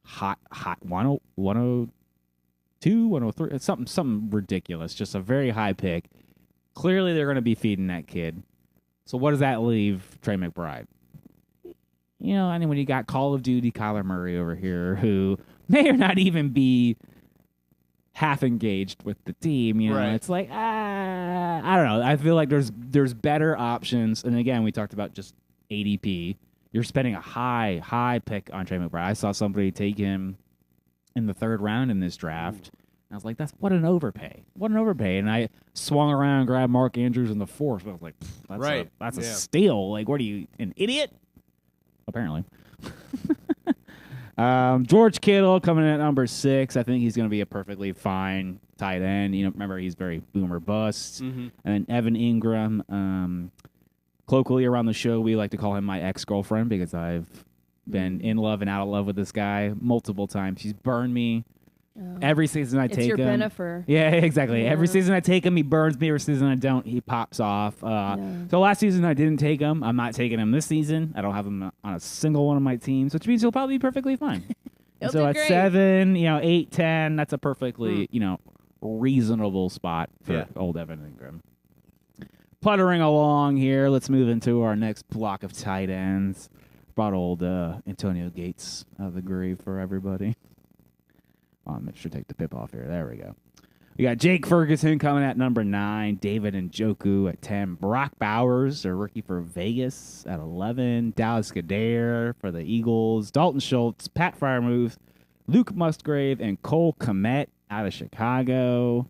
hot 102, 103, something ridiculous, just a very high pick. Clearly they're going to be feeding that kid. So what does that leave Trey McBride? And when you got Call of Duty Kyler Murray over here, who may or not even be half engaged with the team, right. It's like, I don't know. I feel like there's better options. And again, we talked about just ADP. You're spending a high pick on Trey McBride. I saw somebody take him in the 3rd round in this draft. And I was like, what an overpay. What an overpay. And I swung around and grabbed Mark Andrews in the 4th. I was like, that's a steal. Like, what are you, an idiot? Apparently. George Kittle coming in at number 6. I think he's going to be a perfectly fine tight end. Remember, he's very boomer bust. And then Evan Ingram. Colloquially around the show, we like to call him my ex-girlfriend because I've been in love and out of love with this guy multiple times. He's burned me. Every season I take him. It's your Bennifer. Yeah, exactly. Yeah. Every season I take him, he burns me. Every season I don't, he pops off. So last season I didn't take him. I'm not taking him this season. I don't have him on a single one of my teams, which means he'll probably be perfectly fine. So at great. 7, 8, 10, that's a perfectly, reasonable spot for old Evan Ingram. Puttering along here, let's move into our next block of tight ends. Brought old Antonio Gates out of the grave for everybody. I'll make sure to take the pip off here. There we go. We got Jake Ferguson coming at number 9. David Njoku at 10. Brock Bowers, a rookie for Vegas, at 11. Dallas Goedert for the Eagles. Dalton Schultz, Pat Freiermuth, Luke Musgrave, and Cole Kmet out of Chicago.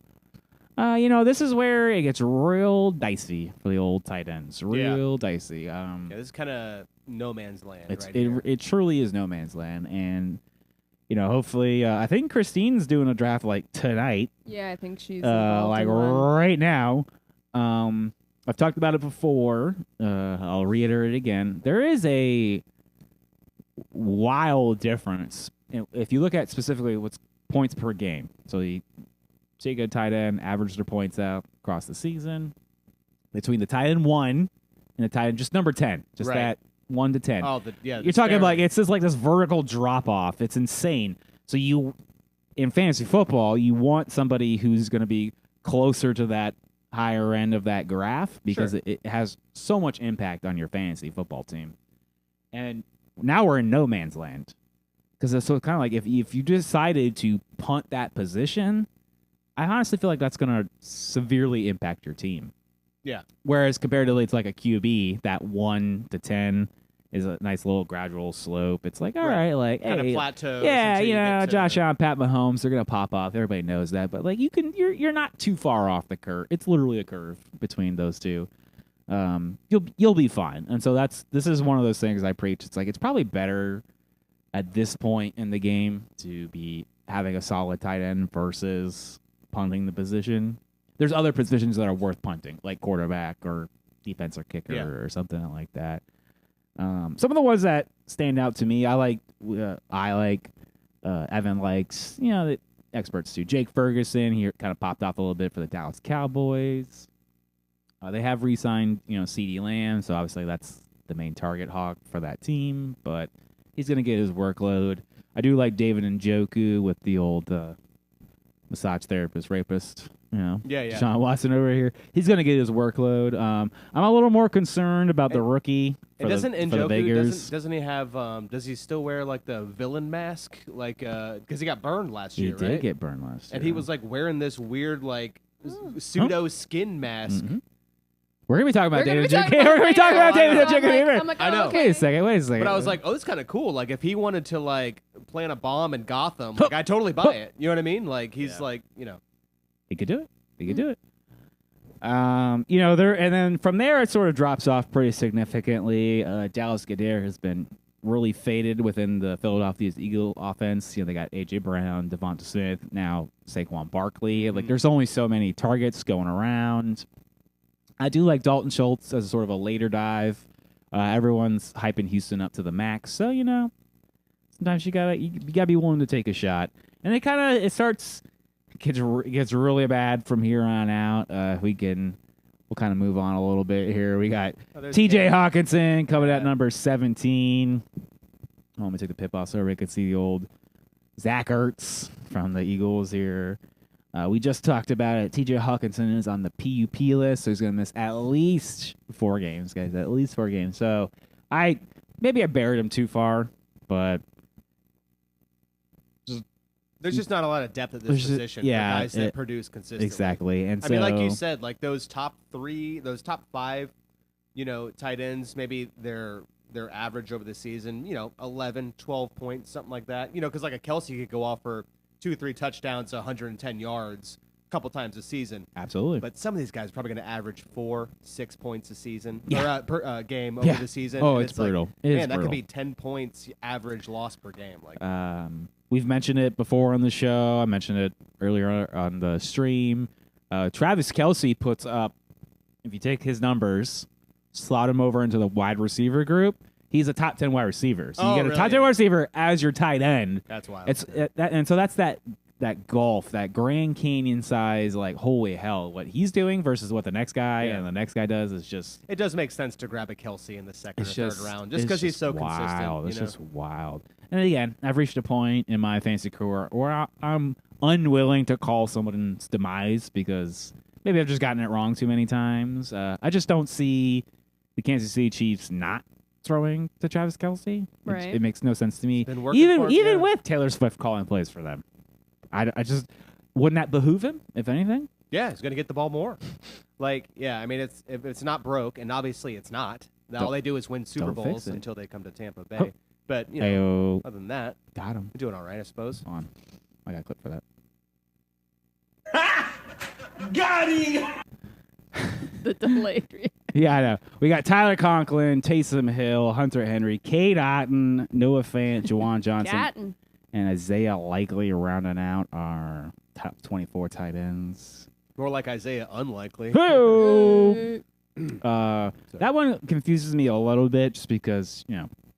This is where it gets real dicey for the old tight ends. Real dicey. This is kind of no man's land. It truly is no man's land. And hopefully, I think Christine's doing a draft like tonight. Yeah, I think she's like right now. I've talked about it before. I'll reiterate it again. There is a wild difference if you look at specifically what's points per game. So you take a tight end, average their points out across the season between the tight end 1 and the tight end just number 10. Just 1 to 10. Oh, You're talking about it's just like this vertical drop off. It's insane. So in fantasy football, you want somebody who's going to be closer to that higher end of that graph because it has so much impact on your fantasy football team. And now we're in no man's land. Because so it's kind of like if you decided to punt that position, I honestly feel like that's going to severely impact your team. Yeah. Whereas comparatively, it's like a QB, that 1 to 10 is a nice little gradual slope. It's like, all right, like, kind hey, of plateaus. yeah, Josh Allen, Pat Mahomes, they're going to pop off. Everybody knows that. But like you're not too far off the curve. It's literally a curve between those two. You'll be fine. And so this is one of those things I preach. It's like it's probably better at this point in the game to be having a solid tight end versus punting the position. There's other positions that are worth punting, like quarterback or defense or kicker or something like that. Some of the ones that stand out to me, I like Evan likes, the experts too. Jake Ferguson, he kind of popped off a little bit for the Dallas Cowboys. They have re-signed, CeeDee Lamb, so obviously that's the main target hawk for that team, but he's going to get his workload. I do like David Njoku with the old massage therapist, rapist, Deshaun Watson over here. He's going to get his workload. I'm a little more concerned about the rookie. Doesn't Njoku, doesn't he have, does he still wear like the villain mask? Like, because he got burned last year, right? He did get burned last year. And he was like wearing this weird like pseudo skin mask. Mm-hmm. We're going to be talking about David Njoku. We're going to be talking about David Njoku. I know. Wait a second. But I was like, oh, this is kind of cool. Like, if he wanted to, like, plant a bomb in Gotham, like, I'd totally buy it. You know what I mean? Like, he's like, He could do it. He could do it. And then from there, it sort of drops off pretty significantly. Dallas Goedert has been really faded within the Philadelphia Eagle offense. They got A.J. Brown, Devonta Smith, now Saquon Barkley. Like, there's only so many targets going around. I do like Dalton Schultz as a sort of a later dive. Everyone's hyping Houston up to the max, so sometimes you gotta be willing to take a shot. And it gets really bad from here on out. We'll kind of move on a little bit here. We got T.J. Hawkinson coming at number 17. Let me take the pip off so everybody can see the old Zach Ertz from the Eagles here. We just talked about it. T.J. Hawkinson is on the PUP list, so he's going to miss at least 4 games, guys. At least 4 games. So maybe I buried him too far, but there's just not a lot of depth at this position for guys that produce consistently. Exactly. And I mean, like you said, like those top 5, tight ends, maybe their average over the season, 11, 12 points, something like that. Because like a Kelsey could go off for 2-3 touchdowns, 110 yards a couple times a season. Absolutely. But some of these guys are probably going to average 4-6 points a season or per game over the season. Oh, it's brutal. Like, that could be 10 points average loss per game. Like, we've mentioned it before on the show. I mentioned it earlier on the stream. Travis Kelce puts up, if you take his numbers, slot him over into the wide receiver group, he's a top 10 wide receiver. So you get a top 10 wide receiver as your tight end. That's wild. And so that's that gulf, that Grand Canyon size, like, holy hell, what he's doing versus what the next guy and the next guy does is just... It does make sense to grab a Kelsey in the second or third round, just because he's so consistent. It's just wild. And again, I've reached a point in my fantasy career where I'm unwilling to call someone's demise because maybe I've just gotten it wrong too many times. I just don't see the Kansas City Chiefs not throwing to Travis Kelce. Right. It makes no sense to me. Even with Taylor Swift calling plays for them. I just wouldn't that behoove him, if anything? Yeah, he's going to get the ball more. I mean, if it's not broke, and obviously it's not. All they do is win Super Bowls until they come to Tampa Bay. But, other than that, got him. You're doing all right, I suppose. Hold on. I got a clip for that. Got him! The delayed. Yeah, I know. We got Tyler Conklin, Taysom Hill, Hunter Henry, Cade Otton, Noah Fant, Juwan Johnson, and Isaiah Likely rounding out our top 24 tight ends. More like Isaiah Unlikely. That one confuses me a little bit just because,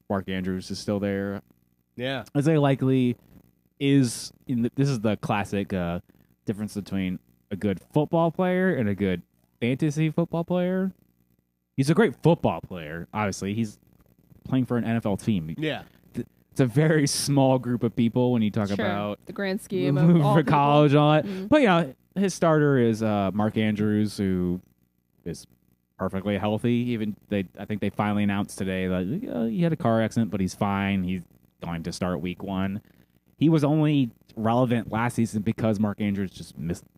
Mark Andrews is still there. Yeah. Isaiah Likely is, this is the classic difference between a good football player and a good fantasy football player. He's a great football player, obviously. He's playing for an NFL team. Yeah. It's a very small group of people when you talk about the grand scheme of all for college and all that. Mm-hmm. But, you know, his starter is Mark Andrews, who is perfectly healthy. I think they finally announced today that he had a car accident, but he's fine. He's going to start week 1. He was only relevant last season because Mark Andrews just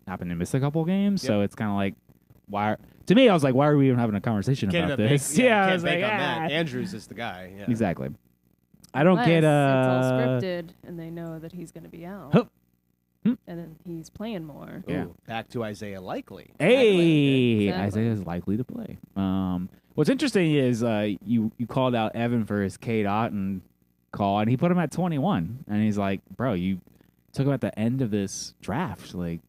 happened to miss a couple games. Yep. So it's kind of like, why? To me, I was like, why are we even having a conversation about this? I was like, Andrews is the guy. Yeah. Exactly. I don't get it's all scripted, and they know that he's going to be out. Huh. And then he's playing more. Yeah. Back to Isaiah Likely. Hey, exactly. Isaiah is likely to play. What's interesting is you called out Evan for his Cade Otton call, and he put him at 21. And he's like, bro, you took him at the end of this draft. Like,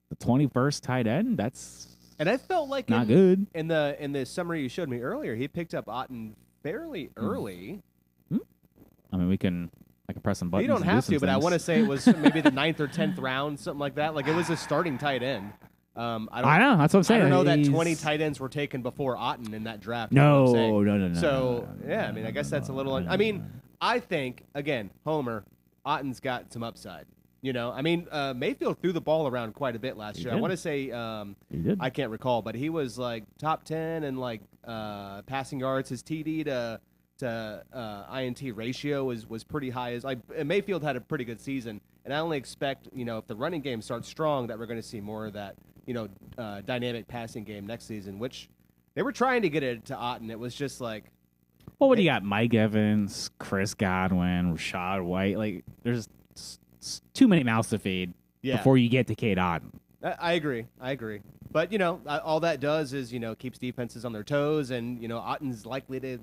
the 21st tight end? That's and I felt like not good. In the summary you showed me earlier, he picked up Otton fairly early. I mean, I can press some buttons. You don't have to, but I want to say it was maybe the 9th or 10th round, something like that. Like, it was a starting tight end. I know. That's what I'm saying. I don't know that 20 tight ends were taken before Otton in that draft. No. So, yeah, I mean, I guess that's a little... I mean, I think, again, Homer, Otton's got some upside. You know, I mean, Mayfield threw the ball around quite a bit last year. I want to say, he did. I can't recall, but he was like top 10 in like passing yards. His TD to INT ratio was pretty high. Mayfield had a pretty good season, and I only expect, you know, if the running game starts strong, that we're going to see more of that, you know, dynamic passing game next season, which they were trying to get it to Otton. It was just like, well, what do you got? Mike Evans, Chris Godwin, Rashad White. Like, there's too many mouths to feed before you get to Cade Otton. I agree. But, you know, all that does is, you know, keeps defenses on their toes, and, you know, Otton's likely to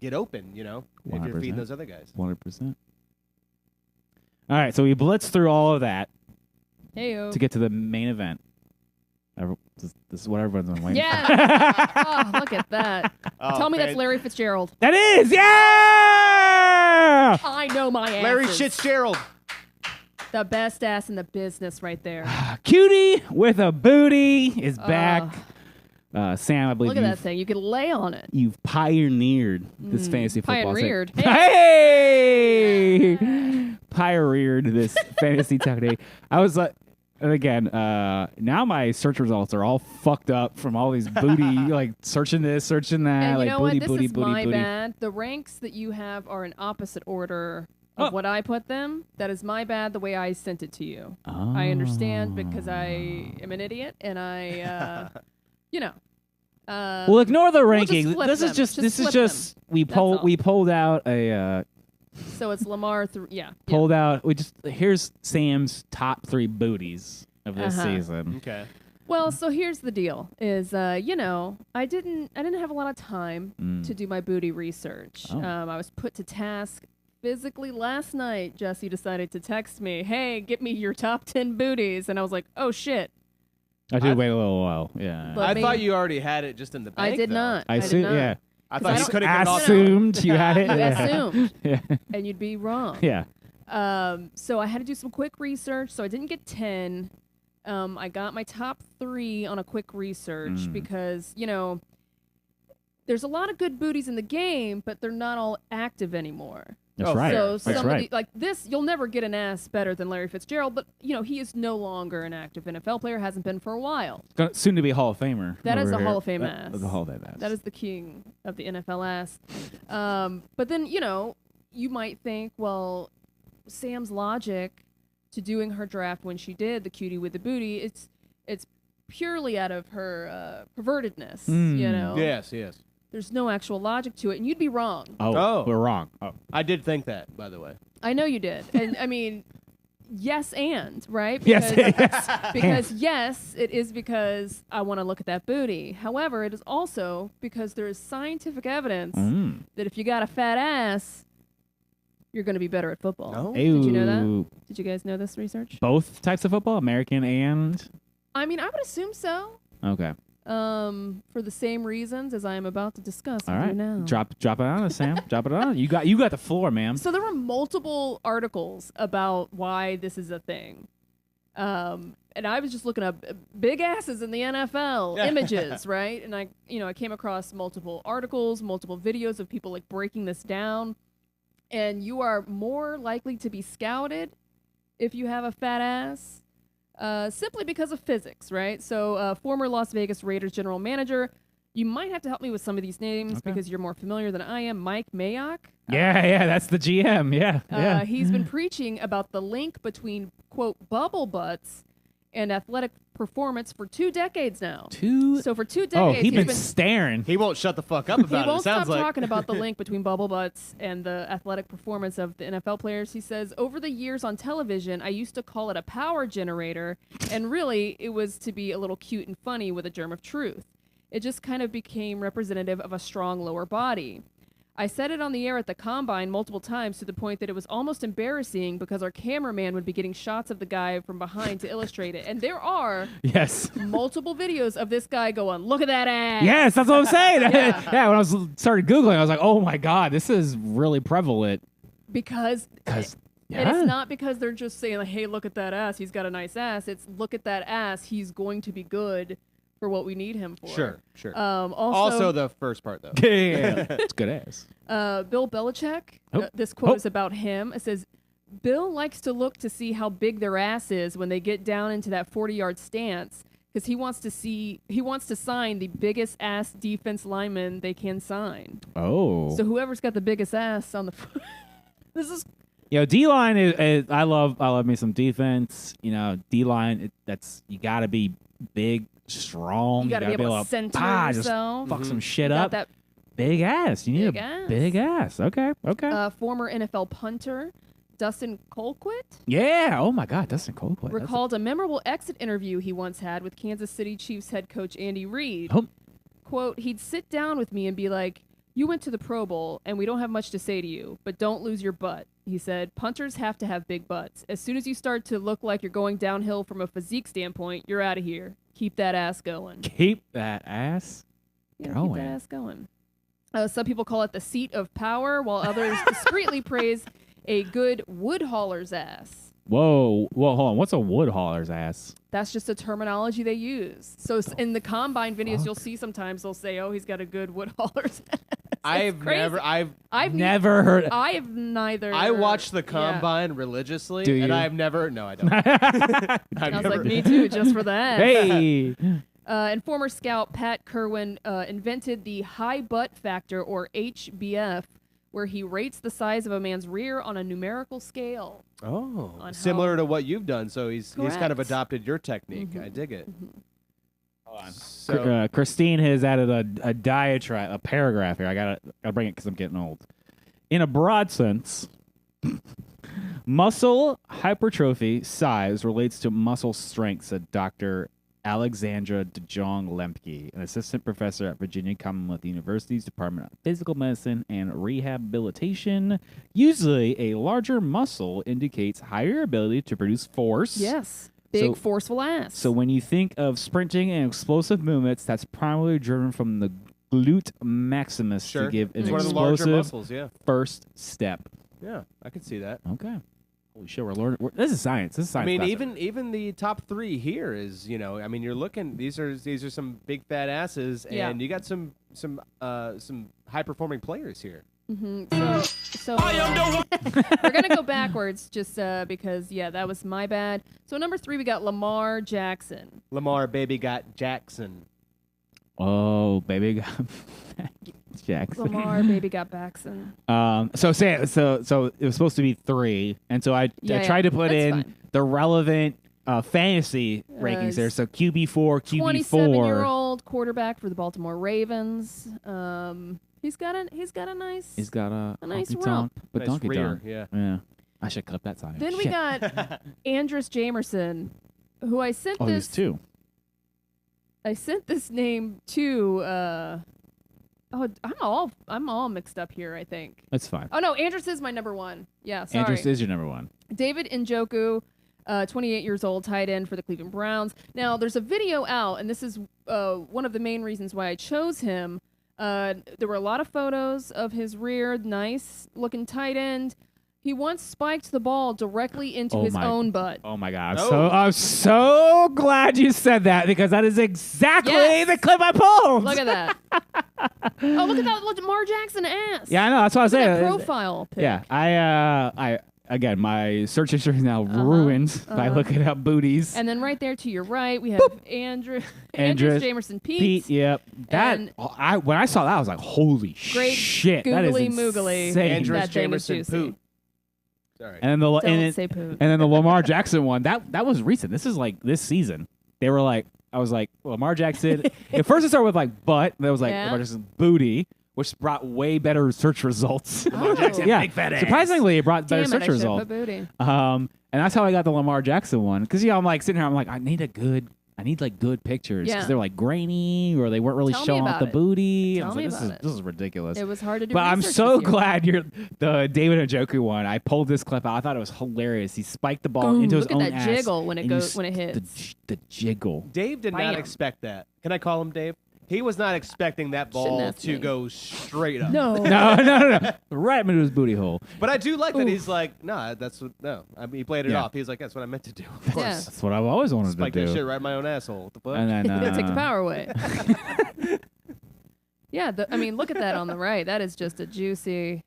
get open, you know, 100%. If you're feeding those other guys. 100%. All right, so we blitzed through all of that to get to the main event. This is what everyone's been waiting for. Yeah. Oh, look at that. Tell me that's Larry Fitzgerald. That is, yeah! I know my answers. Larry Fitzgerald. The best ass in the business right there. Cutie with a booty is back. Sam, I believe look at that thing. You could lay on it. You've pioneered this fantasy football. Pioneered. Hey! Pioneered this fantasy technique. I was like, and again, now my search results are all fucked up from all these booty, like searching this, searching that. And you like know booty, what? This booty, is booty, my booty. bad. The ranks that you have are in opposite order of what I put them. That is my bad, the way I sent it to you. Oh. I understand because I am an idiot and I, you know. Well, ignore the ranking. We'll This is just we pulled out a so it's Lamar pulled out here's Sam's top 3 booties of this season. Okay. Well, so here's the deal is you know, I didn't have a lot of time to do my booty research. I was put to task physically last night. Jesse decided to text me, "Hey, get me your top 10 booties." And I was like, "Oh shit." I did wait a little while. Yeah. I thought you already had it just in the bank. I did not. I assumed, yeah. I thought you could have I assumed you had it. You Yeah. assumed. Yeah. And you'd be wrong. Yeah. So I had to do some quick research. So I didn't get 10. I got my top 3 on a quick research because, you know, there's a lot of good booties in the game, but they're not all active anymore. That's right. So That's some right. of the, like this, you'll never get an ass better than Larry Fitzgerald, but, you know, he is no longer an active NFL player, hasn't been for a while. Soon to be Hall of Famer. That is over a here. Hall of Fame ass. The Hall of Fame ass. That is the king of the NFL ass. But then, you know, you might think, well, Sam's logic to doing her draft when she did, the cutie with the booty, it's purely out of her pervertedness, you know? Yes. There's no actual logic to it, and you'd be wrong. Oh, we're wrong. Oh. I did think that, by the way. I know you did. And, I mean, yes and, right? Yes. Because, yes, it is because I want to look at that booty. However, it is also because there is scientific evidence that if you got a fat ass, you're going to be better at football. Oh. Did you know that? Did you guys know this research? Both types of football, American and... I mean, I would assume so. Okay. For the same reasons as I am about to discuss All with right. you now. Drop it on us, Sam. Drop it on. You got the floor, ma'am. So there were multiple articles about why this is a thing. And and I was just looking up big asses in the NFL images, right? And I came across multiple articles, multiple videos of people like breaking this down. And you are more likely to be scouted if you have a fat ass, simply because of physics, right? So, former Las Vegas Raiders general manager. You might have to help me with some of these names because you're more familiar than I am. Mike Mayock. Yeah, that's the GM. Yeah. He's been preaching about the link between, quote, bubble butts and athletic performance for 2 decades now. So for 2 decades, he's been staring. He won't shut the fuck up about it. He won't Sounds stop like. talking about the link between bubble butts and the athletic performance of the NFL players. He says, over the years on television, I used to call it a power generator, and really it was to be a little cute and funny with a germ of truth. It just kind of became representative of a strong lower body. I said it on the air at the Combine multiple times to the point that it was almost embarrassing because our cameraman would be getting shots of the guy from behind to illustrate it. And there are multiple videos of this guy going, look at that ass. Yes, that's what I'm saying. Yeah, when I started Googling, I was like, oh my God, this is really prevalent. Because and it's not because they're just saying, like, hey, look at that ass. He's got a nice ass. It's look at that ass. He's going to be good for what we need him for. Sure. Also the first part, though. Yeah. It's good ass. Bill Belichick, this quote is about him. It says, Bill likes to look to see how big their ass is when they get down into that 40-yard stance because he wants to sign the biggest ass defense lineman they can sign. Oh. So whoever's got the biggest ass on the this is D-line is I love me some defense. D-line, you got to be big, strong. You got to be able to center yourself. Just fuck some shit up. That big ass. You need a big ass. Okay. Former NFL punter Dustin Colquitt. Yeah. Oh my God, Dustin Colquitt. Recalled a memorable exit interview he once had with Kansas City Chiefs head coach Andy Reid. Quote, he'd sit down with me and be like, you went to the Pro Bowl and we don't have much to say to you, but don't lose your butt. He said, punters have to have big butts. As soon as you start to look like you're going downhill from a physique standpoint, you're out of here. Keep that ass going. Keep that ass going. Keep that ass going. Some people call it the seat of power, while others discreetly praise a good wood hauler's ass. Whoa, hold on. What's a wood hauler's ass? That's just a terminology they use. So in the Combine videos, you'll see sometimes they'll say, oh, he's got a good wood hauler's ass. I've never heard. I have neither. I watch the Combine religiously, Do you? and I've never. No, I don't. I was like, me too, just for that. Hey. And former scout Pat Kerwin invented the high butt factor, or HBF, where he rates the size of a man's rear on a numerical scale. Oh, similar to what you've done. So he's kind of adopted your technique. Mm-hmm. I dig it. Mm-hmm. Hold on. So, Christine has added a diatribe, a paragraph here. I gotta bring it because I'm getting old. In a broad sense, muscle hypertrophy size relates to muscle strength, said Dr. Alexandra DeJong Lemke, an assistant professor at Virginia Commonwealth University's Department of Physical Medicine and Rehabilitation. Usually, a larger muscle indicates higher ability to produce force. Yes. Big, forceful ass. So when you think of sprinting and explosive movements, that's primarily driven from the glute maximus to give an one of the larger explosive muscles, first step. Yeah, I can see that. Okay. Holy shit, we're learning. This is science. This is science. I mean, class. even the top 3 here is, you're looking. These are some big fat asses, and you got some high performing players here. Mm-hmm. So we're gonna go backwards, just because that was my bad. So number 3, we got Lamar Jackson. Lamar baby got Jackson. Oh, baby got Jackson. Lamar baby got Jackson. So it was supposed to be 3, and so I tried to put in the relevant fantasy rankings there. So QB4, QB4. 27-year-old quarterback for the Baltimore Ravens. He's got a nice rump. But nice donkey rear, donk. yeah. I should clip that sign. Then we got Andrus Jamerson, who I sent this. this. He's 2. I sent this name to. I'm all mixed up here, I think. That's fine. Oh no, Andrus is my number 1. Yeah, sorry. Andrus is your number 1. David Njoku, 28 years old, tight end for the Cleveland Browns. Now, there's a video out, and this is one of the main reasons why I chose him. There were a lot of photos of his rear, nice looking tight end. He once spiked the ball directly into his own butt. Oh my god! I'm so glad you said that because that is exactly the clip I pulled. Look at that. Oh, look at that Lamar Jackson ass. Yeah, I know. That's what I was saying. That profile pic. Yeah, I again, my search history is now ruined by looking up booties. And then right there to your right, we have Andrews Jamerson Pete. Yep. When I saw that, I was like, holy shit. That is moogly. insane. Andrews Jamerson Poot. Sorry. And then the Lamar Jackson one, that was recent. This is like this season. They were like, I was like, Lamar Jackson. At first it started with like butt, and then it was like Lamar Jackson's booty, which brought way better search results. Lamar Jackson, big fat ass. Surprisingly, it brought better search results. Booty. And that's how I got the Lamar Jackson one. Because I'm like sitting here, I'm like, I need like good pictures because they're like grainy or they weren't really showing off the booty. I was like, this is ridiculous. It was hard to do. But I'm so glad the David Njoku one. I pulled this clip out. I thought it was hilarious. He spiked the ball into his own ass. Look at that jiggle when it hits. The jiggle. Dave did not expect that. Can I call him Dave? He was not expecting that ball to go straight up. No. No. Right into his booty hole. But I do like that he's like, no. I mean, he played it off. He's like, that's what I meant to do. Of course. Yeah. That's what I've always wanted Spike to do. that shit right in my own asshole. What the fuck? And then take the power away. Yeah, I mean, look at that on the right. That is just a juicy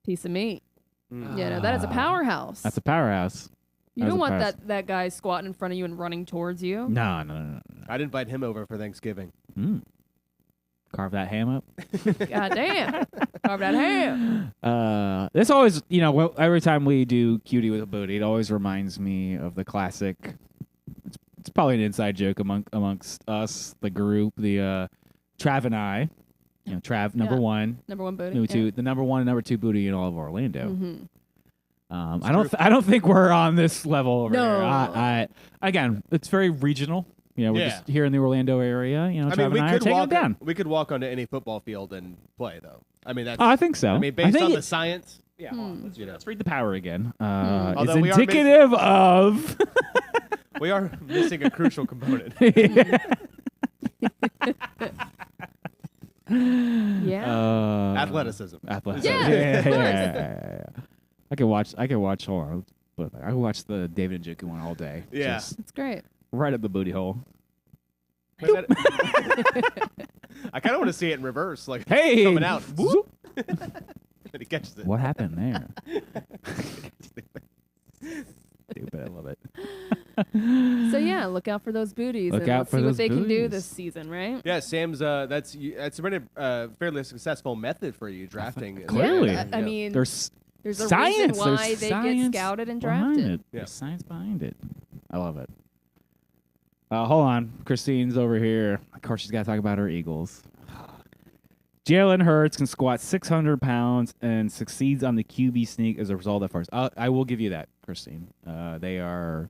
piece of meat. That is a powerhouse. That's a powerhouse. You don't want that guy squatting in front of you and running towards you. No. I'd invite him over for Thanksgiving. Carve that ham up. God damn. Carve that ham. This always, every time we do Cutie with a booty, it always reminds me of the classic. It's probably an inside joke amongst us, the group, the Trav and I. Trav, number one. Number one booty. Number two, the number one and number two booty in all of Orlando. Mm-hmm. I don't think we're on this level over here. Again, it's very regional. We're just here in the Orlando area. Trav and I are taking it down. We could walk onto any football field and play, though. I mean, that's. I think so. I mean, based on the science. Yeah. Let's read the power again. Although it's indicative of. We are missing a crucial component. Athleticism. Yeah. I can watch. Hold on, but I can watch the David Njoku one all day. Yeah, it's great. Right up the booty hole. I kind of want to see it in reverse, like coming out. And he catches it. What happened there? Stupid. I love it. So look out for those booties. Look out for see those what they booties. can do this season, right? Yeah, Sam's. That's been a fairly successful method for you drafting. Clearly, I mean, there's a science. reason why they get scouted and drafted. There's science behind it. I love it. Hold on, Christine's over here. Of course, she's got to talk about her Eagles. Jalen Hurts can squat 600 pounds and succeeds on the QB sneak as a result at first. I will give you that, Christine. They are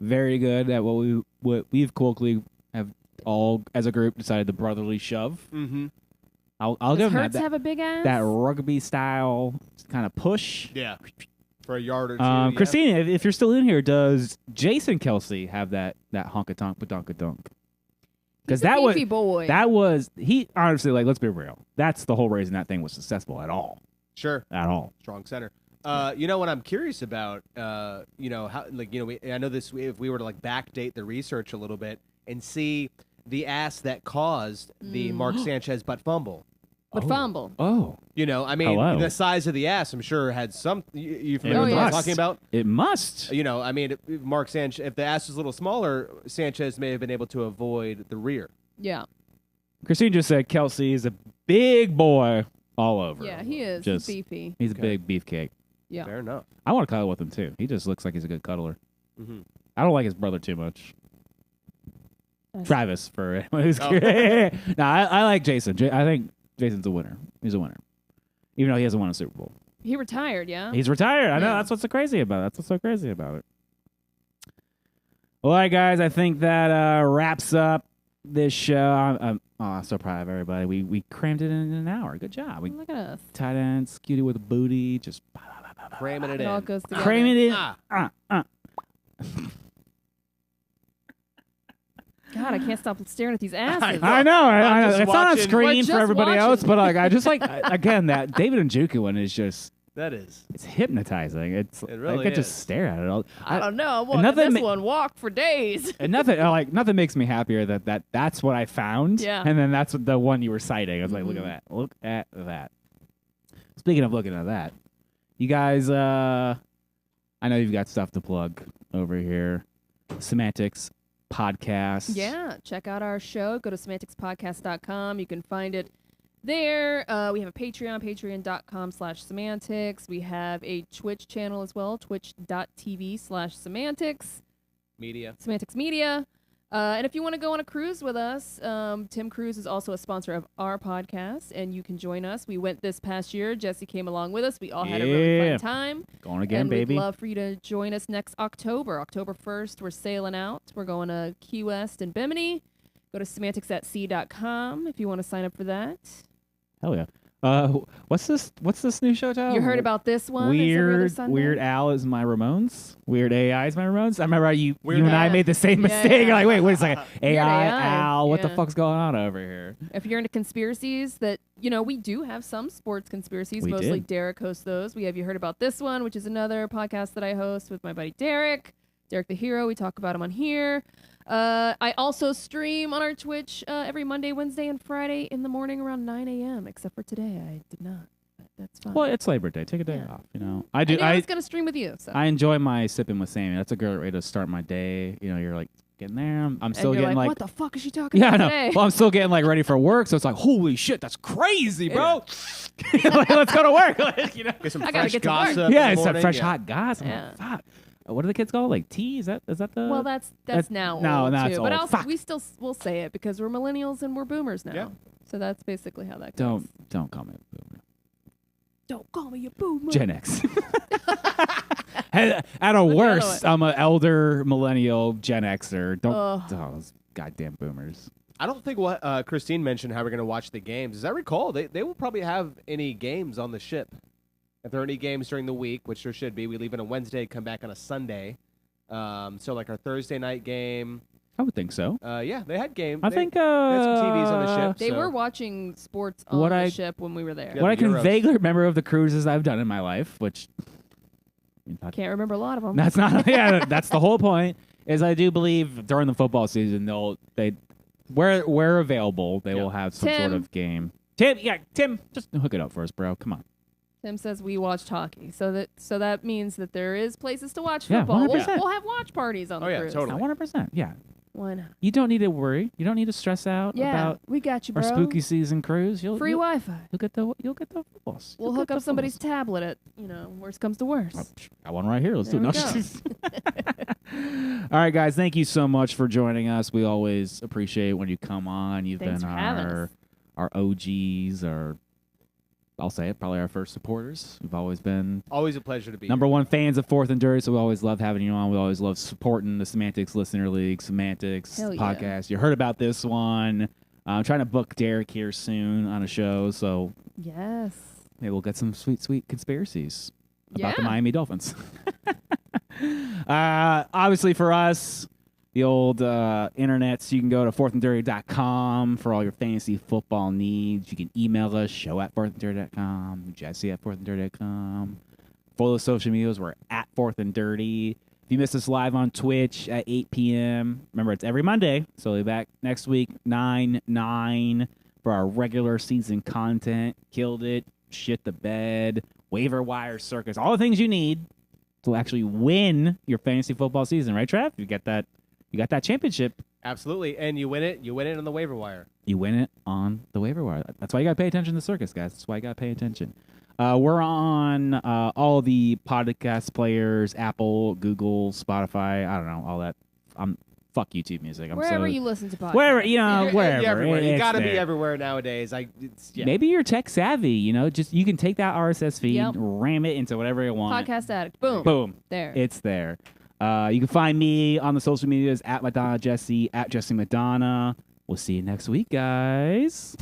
very good at what we've colloquially have all as a group decided the brotherly shove. Mm-hmm. I'll give them Hurts have a big ass? that rugby style kind of push. Yeah, for a yard or two. Christine, if you're still in here, does Jason Kelsey have that honka-tonk badonka-dunk? Because that was he honestly, like, let's be real, that's the whole reason that thing was successful at all. Sure, at all. Strong center. What I'm curious about, how, I know this. If we were to backdate the research a little bit and see the ass that caused the Mark Sanchez butt fumble. Fumble. Oh. The size of the ass, I'm sure, had some. You familiar with what I'm talking about? It must. Mark Sanchez, if the ass was a little smaller, Sanchez may have been able to avoid the rear. Yeah. Christine just said Kelsey is a big boy all over. Yeah, he is. He's beefy. He's a big beefcake. Yeah. Fair enough. I want to cuddle with him, too. He just looks like he's a good cuddler. Mm-hmm. I don't like his brother too much. Travis, for anyone who's curious. No, I like Jason. I think Jason's a winner. He's a winner. Even though he hasn't won a Super Bowl. He retired, yeah? He's retired. I know. That's what's so crazy about it. All right, guys. I think that wraps up this show. I'm so proud of everybody. We crammed it in an hour. Good job. Look at us. Tight ends, Cutie with a booty. Just cramming it in. All goes together. Cramming it in. God, I can't stop staring at these asses. I know. It's not on screen for everybody watching. else, but I just again, that David Njoku one is just That is. It's hypnotizing. It really I could is. just stare at it all. I don't know. I'm and watching nothing this one walk for days. And nothing makes me happier that's what I found. Yeah. And then that's the one you were citing. I was like, look at that. Look at that. Speaking of looking at that, you guys, I know you've got stuff to plug over here. Samantics podcast. Yeah, check out our show. Go to semanticspodcast.com. You can find it there. We have a Patreon, patreon.com/semantics. We have a Twitch channel as well, twitch.tv/semantics. Semantics Media. And if you want to go on a cruise with us, Tim Cruise is also a sponsor of our podcast, and you can join us. We went this past year. Jesse came along with us. We all had a really fun time. Going again, and baby. We'd love for you to join us next October. October 1st, we're sailing out. We're going to Key West and Bimini. Go to semanticsatsea.com if you want to sign up for that. Hell yeah. What's this new show, Tom? You heard about this one? It's every other Sunday? Weird Al is my Ramones. Weird AI is my Ramones. I remember you Weird and I Al. made the same Yeah, mistake. yeah. Like, wait a second. AI, AI. Al, what the Yeah. fuck's going on over here? If you're into conspiracies, we do have some sports conspiracies. We Mostly did. Derek hosts those. We have You Heard About This One, which is another podcast that I host with my buddy Derek the Hero. We talk about him on here. I also stream on our Twitch every Monday, Wednesday, and Friday in the morning around 9 a.m., except for today. I did not. But that's fine. Well, it's Labor Day. Take a day Yeah. off. You know, I was going to stream with you. So. I enjoy my sipping with Sammy. That's a great way to start my day. You know, you're like getting there. I'm still and you're getting like, like, what the fuck is she talking yeah, I about know. today? Well, I'm still getting like ready for work, so it's like, holy shit, that's crazy, bro. Like, let's go to work. Like, you know, Get some I gotta fresh get to work. gossip. yeah, in it's the that morning. fresh Yeah. hot gossip. Yeah. Like, fuck. What are the kids called? Like tea? Is that the? Well, that's now no, old that's too. old. But Fuck. we'll say it because we're millennials and we're boomers now. Yeah. So that's basically how that goes. Don't call me a boomer. Don't call me a boomer. Gen X. At a worst, I'm an elder millennial Gen Xer. Don't those goddamn boomers. I don't think what Christine mentioned how we're going to watch the games. As I recall, they will probably have any games on the ship. If there are any games during the week, which there should be, we leave on a Wednesday, come back on a Sunday. So like our Thursday night game. I would think so. Yeah, they had games. I think they had some TVs on the ship. They so. were watching sports on What the I- ship when we were there. Yeah. What I can Euros. vaguely remember of the cruises I've done in my life, which Can't remember a lot of them. that's not. Yeah, that's the whole point. Is I do believe during the football season where available they will have some sort Tim. of game. Tim, just hook it up for us, bro. Come on. Tim says we watched hockey, so that means that there is places to watch Yeah, football. 100%. We'll have watch parties on the Oh, yeah, cruise. totally. 100%. Yeah. Why not? You don't need to worry. You don't need to stress out Yeah, about we got you, our bro. spooky season cruise. Free you'll, Wi-Fi. you'll get the footballs. We'll You'll hook get up the somebody's footballs. tablet at worst comes to worst. Got one right here. Let's There do we it. All right, guys. Thank you so much for joining us. We always appreciate when you come on. You've Thanks been for having us. our OGs, I'll say it, probably our first supporters. We've always been Always a pleasure to be number here. one fans of Fourth and Dirty, so we always love having you on. We always love supporting the Semantics Listener League, Semantics Hell yeah. podcast. You heard about this one. I'm trying to book Derek here soon on a show, so Yes. maybe we'll get some sweet, sweet conspiracies about the Yeah. Miami Dolphins. Obviously, for us, the old internets, you can go to fourthanddirty.com for all your fantasy football needs. You can email us, show@fourthanddirty.com, jesse@fourthanddirty.com. Follow the social medias. We're at Fourth and Dirty. If you missed us live on Twitch at 8 p.m., remember, it's every Monday, so we'll be back next week, 9/9, for our regular season content. Killed it, shit the bed, waiver wire circus, all the things you need to actually win your fantasy football season, right, Trav? You got that championship. Absolutely. And you win it on the waiver wire. You win it on the waiver wire. That's why you got to pay attention to the circus, guys. That's why you got to pay attention. We're on all the podcast players, Apple, Google, Spotify. I don't know, all that. Fuck YouTube Music. Wherever you listen to podcasts. Wherever, You're wherever. everywhere. You It's got to be there. everywhere nowadays. Maybe you're tech savvy, just you can take that RSS feed, Yep. ram it into whatever you want. Podcast Addict. Boom. Boom. There. It's there. You can find me on the social medias at Madonna Jesse, at Jesse Madonna. We'll see you next week, guys.